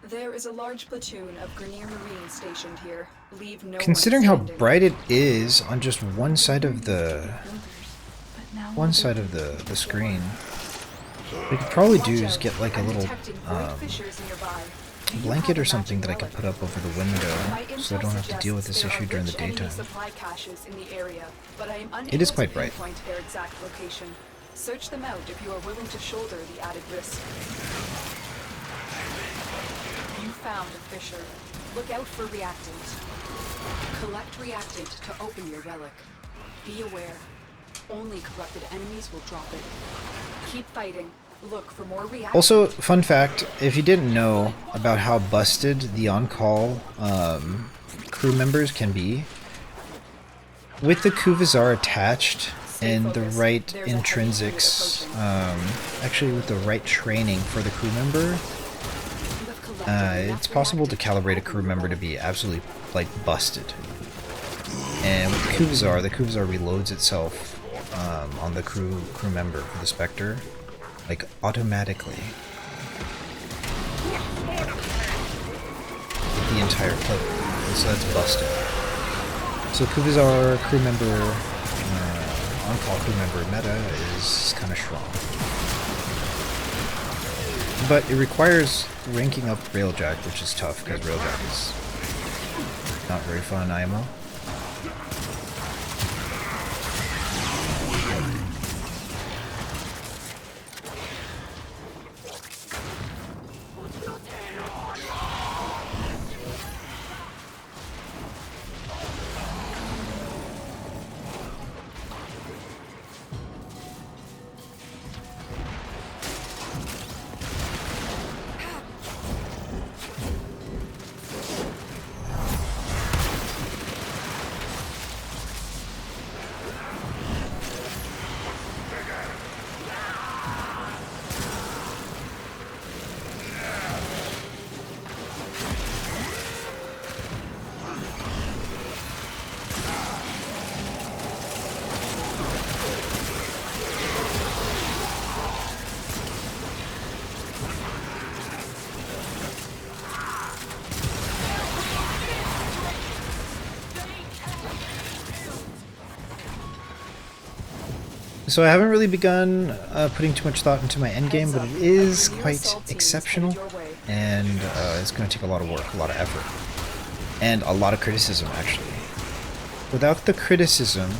There is a large platoon of Grenier Marines stationed here. Leave no Considering how one standing. bright it is on just one side of the screen, what we could probably do is get like a I'm little detecting void fissures nearby. Do you blanket have a or something that I magic could relic? put up over the window My so I intel don't have to deal with this suggests issue there are during the rich enemy daytime. supply caches in the area, but I am unable It is to quite bright. pinpoint their exact location. Search them out if you are willing to shoulder the added risk. You found a fissure. Look out for reactant. Collect reactant to open your relic. Be aware. Only corrupted enemies will drop it. Keep fighting. Look for more reactant. Also, fun fact, if you didn't know about how busted the on-call crew members can be, with the Kuvazar attached and the right intrinsics, actually with the right training for the crew member, it's possible to calibrate a crew member to be absolutely, like, busted. And with the Kuvazar reloads itself on the crew member for the Spectre, like, automatically. The entire clip. So that's busted. So Kuvazar crew member, on-call crew member meta is kind of strong. But it requires ranking up Railjack, which is tough, because Railjack is not very fun IMO. So I haven't really begun putting too much thought into my endgame, but it is quite exceptional, and it's going to take a lot of work, a lot of effort, and a lot of criticism, actually. Without the criticism,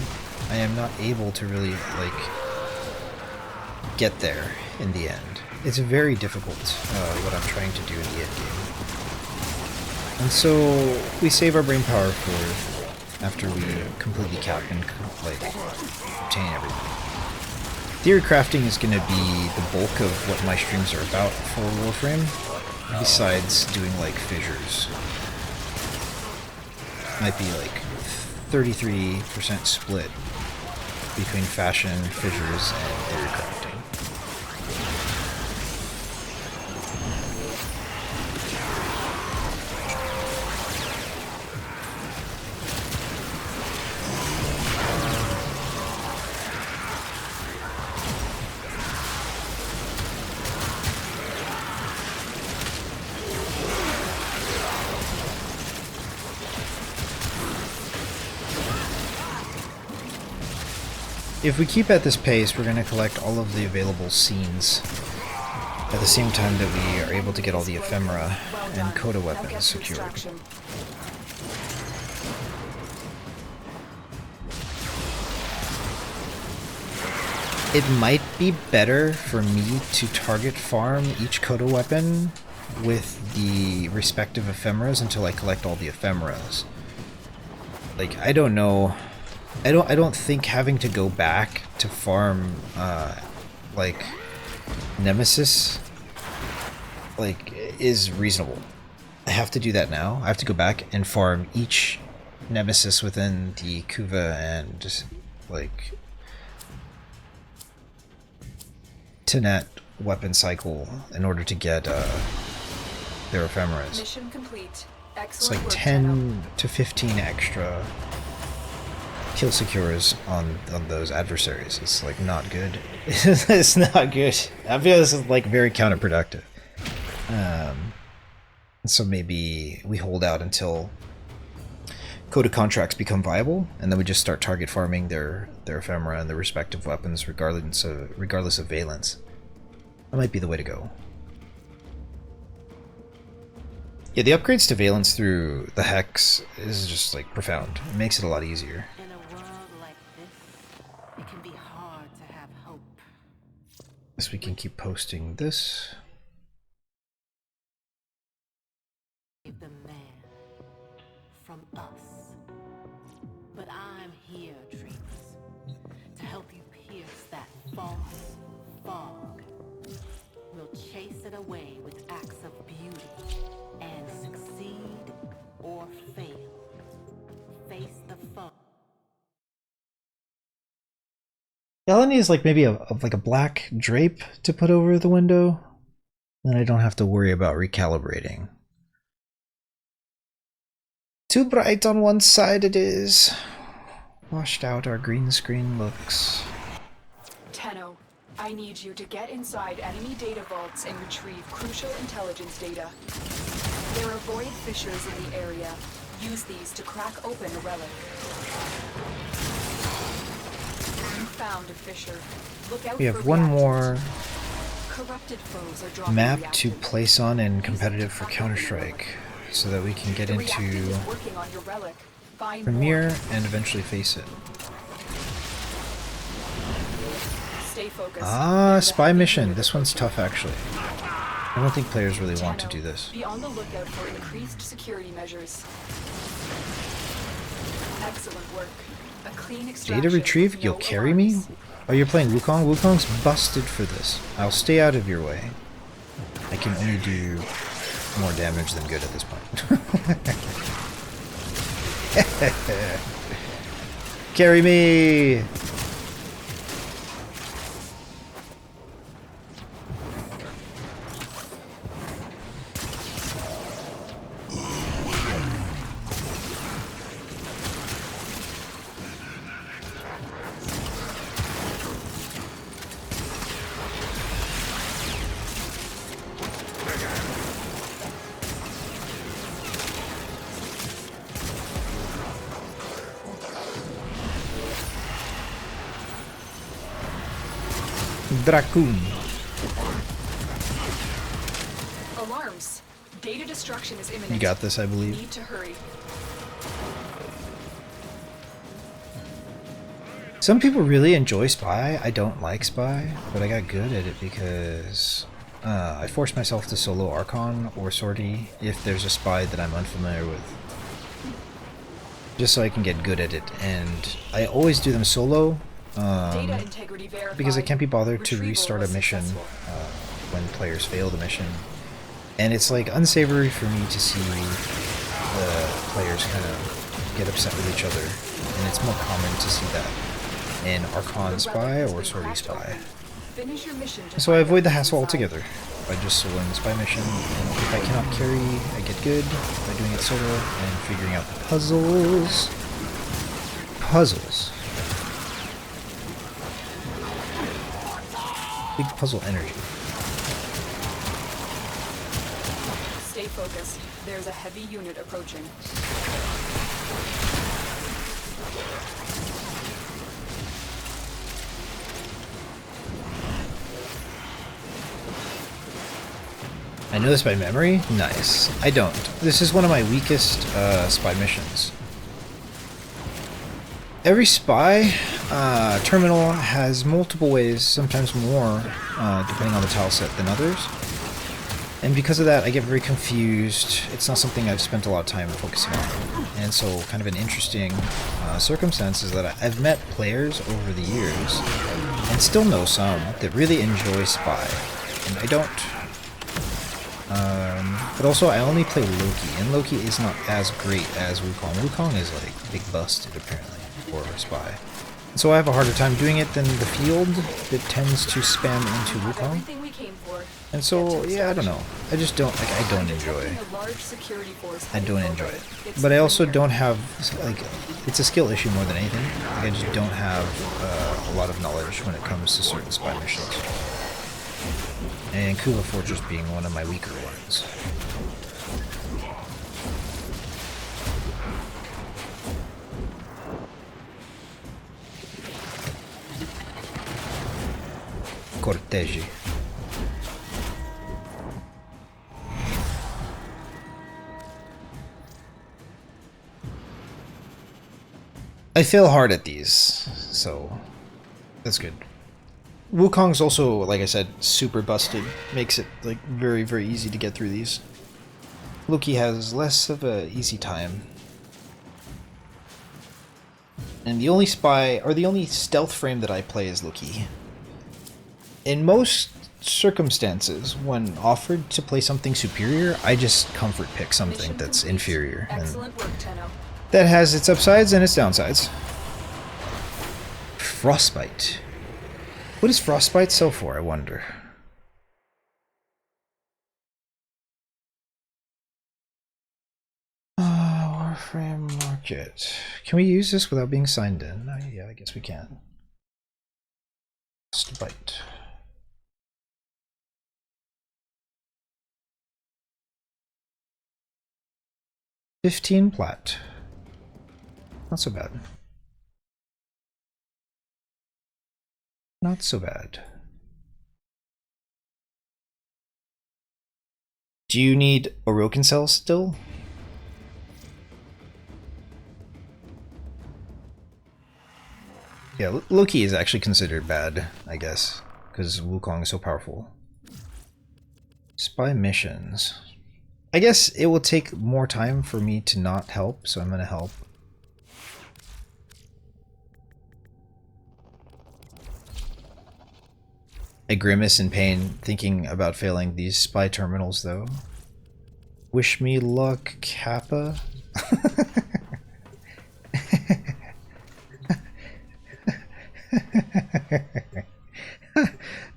I am not able to really, like, get there in the end. It's very difficult, what I'm trying to do in the endgame. And so we save our brain power for after we completely cap and, like, obtain everything. Theory crafting is going to be the bulk of what my streams are about for Warframe, besides doing, like, fissures. Might be, like, 33% split between fashion, fissures, and theory crafting. If we keep at this pace, we're going to collect all of the available scenes at the same time that we are able to get all the ephemera and coda weapons secured. It might be better for me to target farm each coda weapon with the respective ephemeras until I collect all the ephemeras. Like, I don't know. I don't think having to go back to farm like Nemesis like is reasonable. I have to do that now. I have to go back and farm each Nemesis within the Kuva and like Tenet weapon cycle in order to get their ephemeras. Mission complete. It's like 10 to 15 extra kill secures on those adversaries. It's like not good. It's not good. I feel this is like very counterproductive. So maybe we hold out until coda contracts become viable, and then we just start target farming their ephemera and their respective weapons, regardless of valence. That might be the way to go. Yeah, the upgrades to valence through the Hex is just like profound. It makes it a lot easier. In a world like this, it can be hard to have hope. Guess we can keep posting this. Save the man. from us. But I'm here, Trees, to help you pierce that false fog. We'll chase it away with acts of beauty and succeed or fail. Face the foe. All is like maybe like a black drape to put over the window. Then I don't have to worry about recalibrating. Too bright on one side it is. Washed out our green screen looks. Tenno, I need you to get inside enemy data vaults and retrieve crucial intelligence data. There are void fissures in the area. Use these to crack open a relic. You found a fissure. Look out. We have one more corrupted foes are dropping map reactants. to place on in competitive for Counter-Strike, so that we can get The reactant into is working on your relic. Find Premiere more. and eventually face it. Stay focused. Ah, There's a spy heavy mission. unit This one's approaching. tough actually. I don't think players really want to do this. Be on the lookout for increased security measures. Excellent work. A clean extraction. Data retrieve? with You'll no carry me? alarms. Oh, you're playing Wukong? Wukong's busted for this. I'll stay out of your way. I can only do more damage than good at this point. Carry me! Dracoon. Alarms. Data destruction is imminent. You got this, I You believe. need to hurry. Some people really enjoy Spy. I don't like Spy, but I got good at it because I force myself to solo Archon or Sortie if there's a Spy that I'm unfamiliar with. Just so I can get good at it. And I always do them solo Data integrity verified. because I can't be bothered to Retrieval restart a was mission successful. when players fail the mission. And it's like unsavory for me to see the players kind of get upset with each other. And it's more common to see that in Archon The Spy relic has or been Sortie cracked Spy. open. Finish your mission to So I find avoid the out hassle what's inside. altogether by just soloing the Spy mission. And if I cannot carry, I get good by doing it solo and figuring out the puzzles. Puzzles. Big puzzle energy. Stay focused. There's a heavy unit approaching. I know this by memory? Nice. I don't. This is one of my weakest spy missions. Every spy terminal has multiple ways, sometimes more, depending on the tile set than others. And because of that, I get very confused. It's not something I've spent a lot of time focusing on. And so kind of an interesting circumstance is that I've met players over the years, and still know some, that really enjoy Spy. And I don't. But also, I only play Loki, and Loki is not as great as Wukong. Wukong is like big busted, apparently, for Spy. So I have a harder time doing it than the field that tends to spam into Have Wukong. everything we came for. And so, yeah, I don't know. I just don't, like, I don't enjoy. Detecting a large security force I don't heading enjoy over. it. It's But I also Premier. don't have, like, it's a skill issue more than anything. Like, I just don't have a lot of knowledge when it comes to certain spy missions. And Kula Fortress being one of my weaker ones. Cortegi. I fail hard at these, so that's good. Wukong's also, like I said, super busted. Makes it like very, very easy to get through these. Loki has less of a easy time. And the only spy, or the only stealth frame that I play is Loki. In most circumstances, when offered to play something superior, I just comfort pick something that's inferior. Excellent work, Tenno. That has its upsides and its downsides. Frostbite. What does Frostbite sell for, I wonder? Warframe market. Can we use this without being signed in? Yeah, I guess we can. Frostbite. $15 plat. Not so bad. Not so bad. Do you need Orokin cells still? Yeah, Loki is actually considered bad, I guess, because Wukong is so powerful. Spy missions. I guess it will take more time for me to not help, so I'm gonna help. I grimace in pain thinking about failing these spy terminals, though. Wish me luck, Kappa.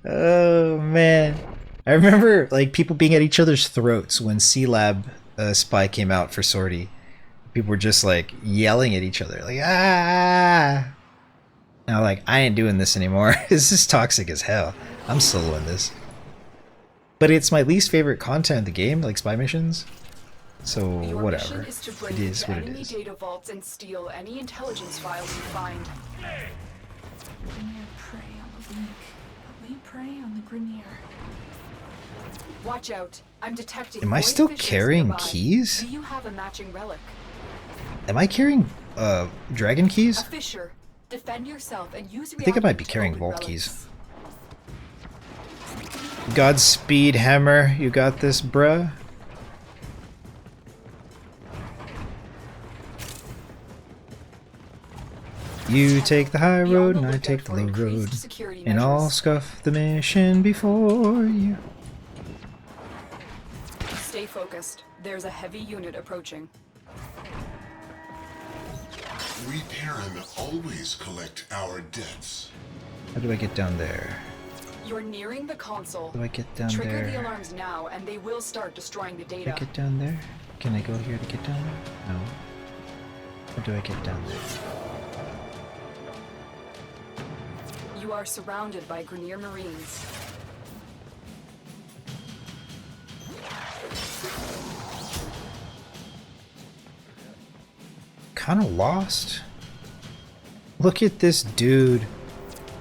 Oh man, I remember like people being at each other's throats when C-Lab Spy came out for Sortie. People were just like yelling at each other, like ah. And I'm like, I ain't doing this anymore. This is toxic as hell. I'm soloing this. But it's my least favorite content in the game, like spy missions. So whatever. It is what it is. Data vaults and steal any intelligence files you find. Grineer prey on the weak, but we prey on the Grineer. Watch out! I'm detecting. Am I still carrying keys? Do you have a matching relic? Am I carrying dragon keys? A fisher. Defend yourself and use. I think I might be carrying vault keys. Godspeed, Hammer. You got this, bruh. You take the high road and I take the low road. And I'll scuff the mission before you. Stay focused. There's a heavy unit approaching. We Terran always collect our debts. How do I get down there? You're nearing the console. How do I get down Trigger there? the alarms now and they will start destroying the Can data. I get down there? Can I go here to get down there? No. How do I get down there? You are surrounded by Grineer Marines. Kinda lost. Look at this dude.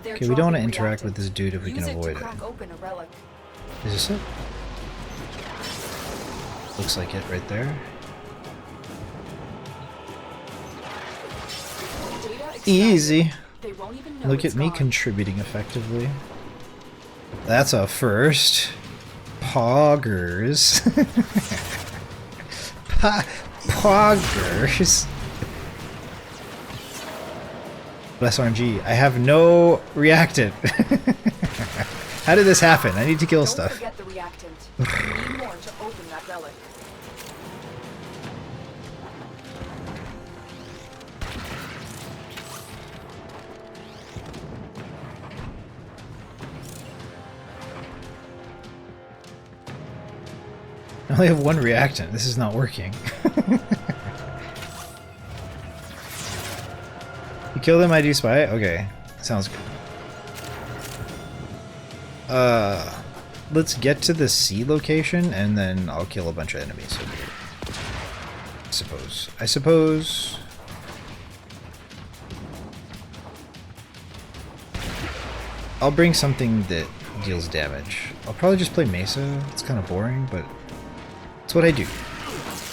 Okay, we don't want to interact with this dude if we can avoid it. Open a relic. Is this it? Looks like it right there. Easy. They won't even know Look it's at me gone. contributing effectively. That's a first. Poggers. Poggers. Bless RNG. I have no reactant. How did this happen? I need to kill stuff. Don't forget the reactant. You need more to open that relic. I only have one reactant. This is not working. You kill them, I do spy? Okay. Sounds good. Let's get to the C location and then I'll kill a bunch of enemies. I suppose. I'll bring something that deals damage. I'll probably just play Mesa. It's kind of boring, but it's what I do.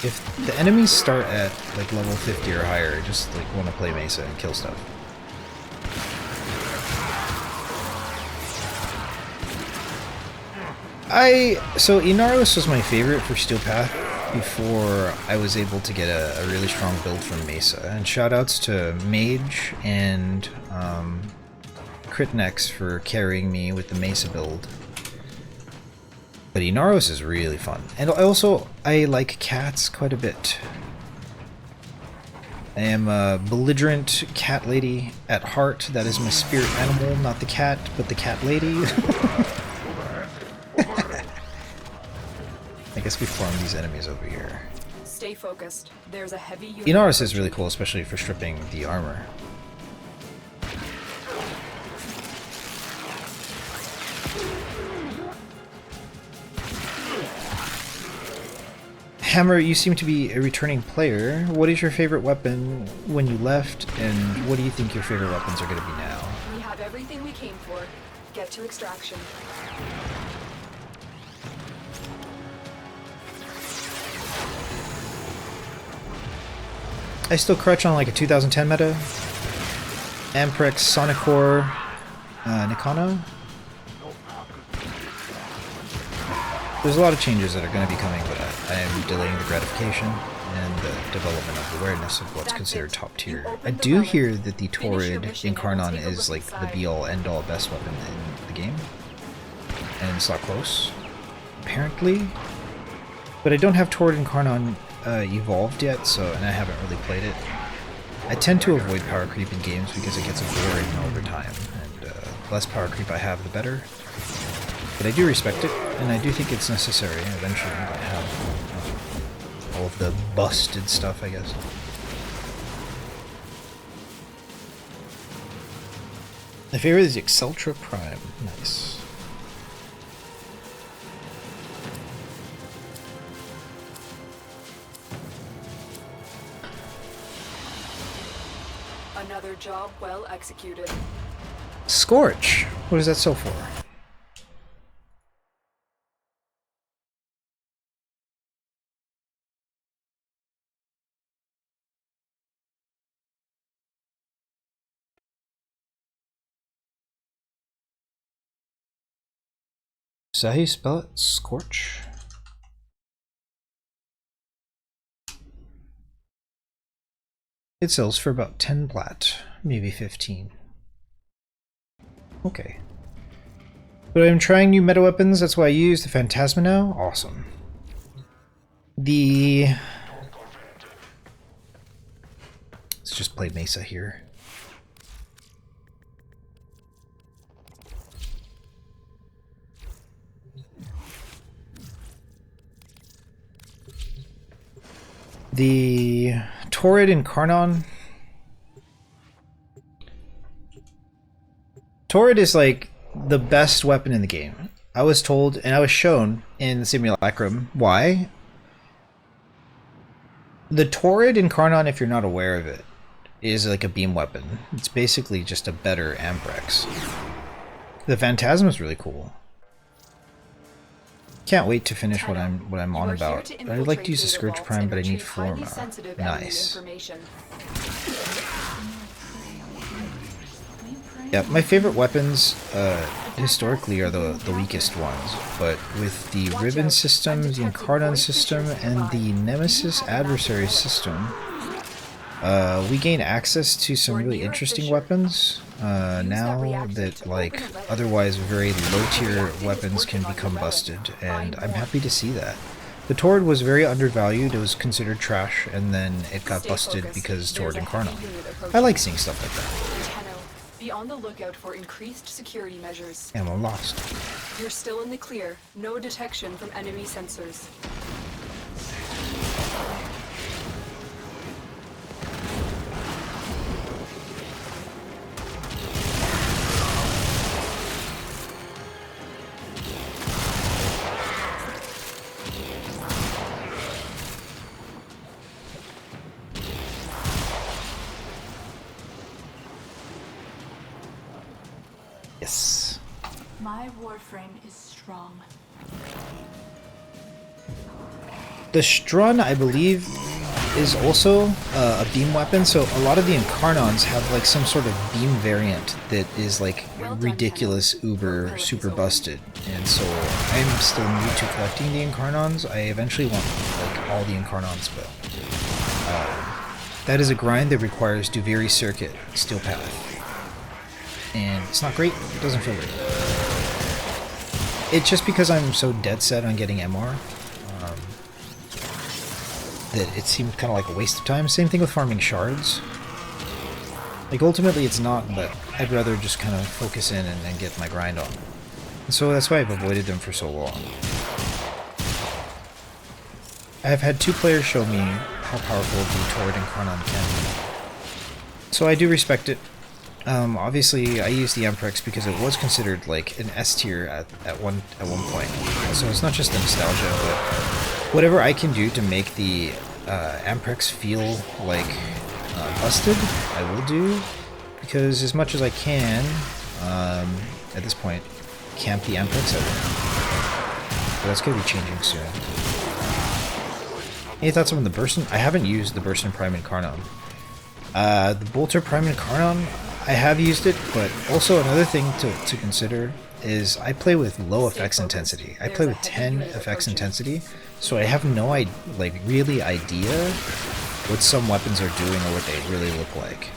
If the enemies start at like level 50 or higher, I just like want to play Mesa and kill stuff. So Inaros was my favorite for Steel Path before I was able to get a really strong build from Mesa. And shoutouts to Mage and Critnex for carrying me with the Mesa build. But Inaros is really fun. And I like cats quite a bit. I am a belligerent cat lady at heart. That is my spirit animal, not the cat, but the cat lady. I guess we farm these enemies over here. Stay focused. There's a heavy unit. Inaros is really cool, especially for stripping the armor. Hammer, you seem to be a returning player. What is your favorite weapon when you left, and what do you think your favorite weapons are going to be now? We have everything we came for. Get to extraction. I still crutch on like a 2010 meta. Amprex, Sonicor, Nikana. There's a lot of changes that are going to be coming, but I am delaying the gratification and the development of awareness of what's considered top tier. I do hear that the Torrid Incarnon is like the be-all, end-all best weapon in the game. And it's not close, apparently. But I don't have Torrid Incarnon evolved yet, and I haven't really played it. I tend to avoid power creep in games because it gets boring over time, and the less power creep I have, the better. But I do respect it, and I do think it's necessary eventually to have all of the busted stuff, I guess. My favorite is the Exceltra Prime. Nice. Another job well executed. Scorch! What is that so for? Is that how you spell it? Scorch? It sells for about 10 plat, maybe 15. Okay. But I'm trying new meta weapons, that's why I use the Phantasma now. Awesome. Let's just play Mesa here. The Torrid Incarnon. Torrid is like the best weapon in the game. I was told, and I was shown in the simulacrum, why. The Torrid Incarnon, if you're not aware of it, is like a beam weapon. It's basically just a better Amprex. The Phantasma is really cool. Can't wait to finish what I'm on about. I'd like to use the Scourge Prime, but I need Forma. Nice. Yeah, my favorite weapons historically are the weakest ones, but with the Ribbon system, the Incarnon system, and the Nemesis Adversary system, we gain access to some really interesting weapons now that like otherwise very low tier weapons can become busted, and I'm happy to see that. The Torrid was very undervalued, it was considered trash, and then it got busted because Torrid Incarnon. I like seeing stuff like that. Be on the lookout for increased security measures. Ammo lost. You're still in the clear. No detection from enemy sensors. Yes. My Warframe is strong. The Strun, I believe, is also a beam weapon, so a lot of the Incarnons have like some sort of beam variant that is like ridiculous, uber, super busted, and so I'm still new to collecting the Incarnons. I eventually want like all the Incarnon spell. That is a grind that requires Duviri Circuit, Steel Path. And it's not great, it doesn't feel great. It's just because I'm so dead set on getting MR that it seemed kind of like a waste of time. Same thing with farming shards. Like, ultimately it's not, but I'd rather just kind of focus in and get my grind on. And so that's why I've avoided them for so long. I've had 2 players show me how powerful the Torrid Incarnon can be. So I do respect it. Obviously, I use the Amprex because it was considered like an S tier at one point. So it's not just the nostalgia, but whatever I can do to make the Amprex feel like busted, I will do. Because as much as I can, at this point, camp the Amprex out. But that's going to be changing soon. Any thoughts on the Burstin? I haven't used the Burstin Prime Incarnon. The Bolter Prime Incarnon, I have used it, but also another thing to consider is I play with low effects intensity. I play with 10 effects intensity, so I have no really idea what some weapons are doing or what they really look like.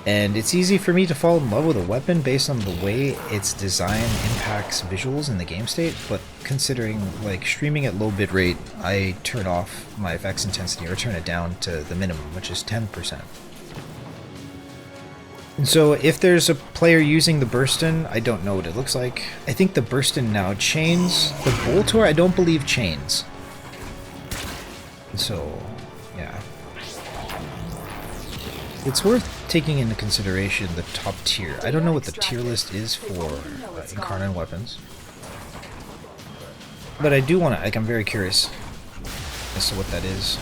And it's easy for me to fall in love with a weapon based on the way its design impacts visuals in the game state, but considering like streaming at low bitrate, I turn off my effects intensity or turn it down to the minimum, which is 10%. And so if there's a player using the Burstin, I don't know what it looks like. I think the Burstin now chains. The Boltor I don't believe chains. And so, yeah. It's worth taking into consideration the top tier. I don't know what the tier list is for Incarnon weapons. But I do want to, I'm very curious as to what that is.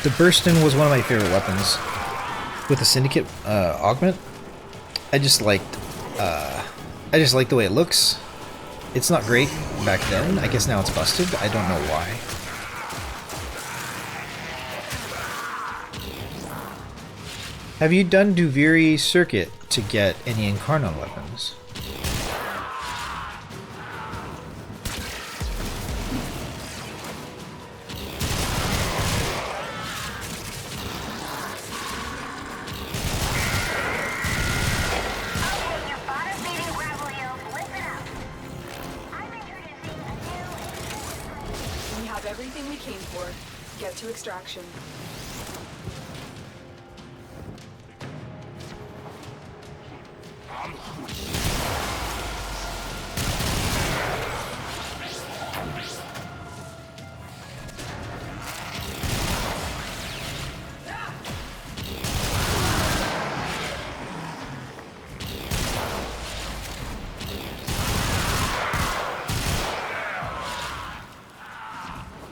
The Burstin was one of my favorite weapons. With the Syndicate augment, I just liked the way it looks. It's not great back then. I guess now it's busted. I don't know why. Have you done Duviri Circuit to get any Incarnon weapons? We have everything we came for. Get to extraction.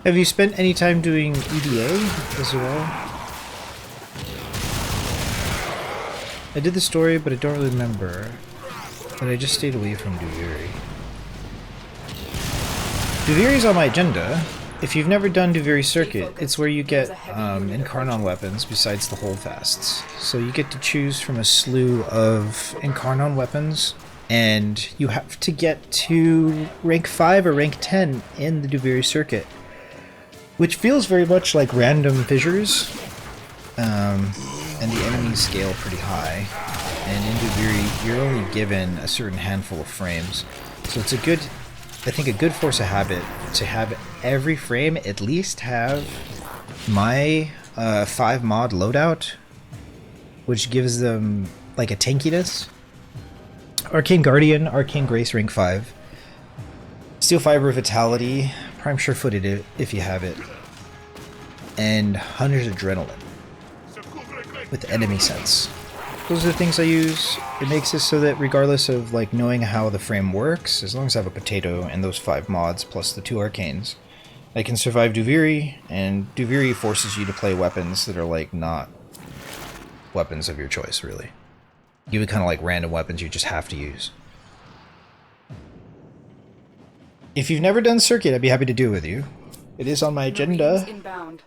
Have you spent any time doing EDA as well? I did the story, but I don't really remember. But I just stayed away from Duviri. Duviri's on my agenda. If you've never done Duviri Circuit, it's where you get Incarnon weapons besides the holdfasts. So you get to choose from a slew of Incarnon weapons, and you have to get to rank 5 or rank 10 in the Duviri Circuit. Which feels very much like random fissures, and the enemies scale pretty high. And in Duviri, you're only given a certain handful of frames, so it's a good, I think, a good force of habit to have every frame at least have my 5 mod loadout, which gives them like a tankiness. Arcane Guardian, Arcane Grace rank 5, Steel Fiber Vitality, Prime Sure-Footed if you have it, and Hunter's Adrenaline with enemy sense. Those are the things I use. It makes it so that regardless of like knowing how the frame works, as long as I have a potato and those 5 mods plus the 2 arcanes, I can survive Duviri, and Duviri forces you to play weapons that are like not weapons of your choice, really. Give it kind of like random weapons you just have to use. If you've never done Circuit, I'd be happy to do it with you. It is on my agenda. Inbound.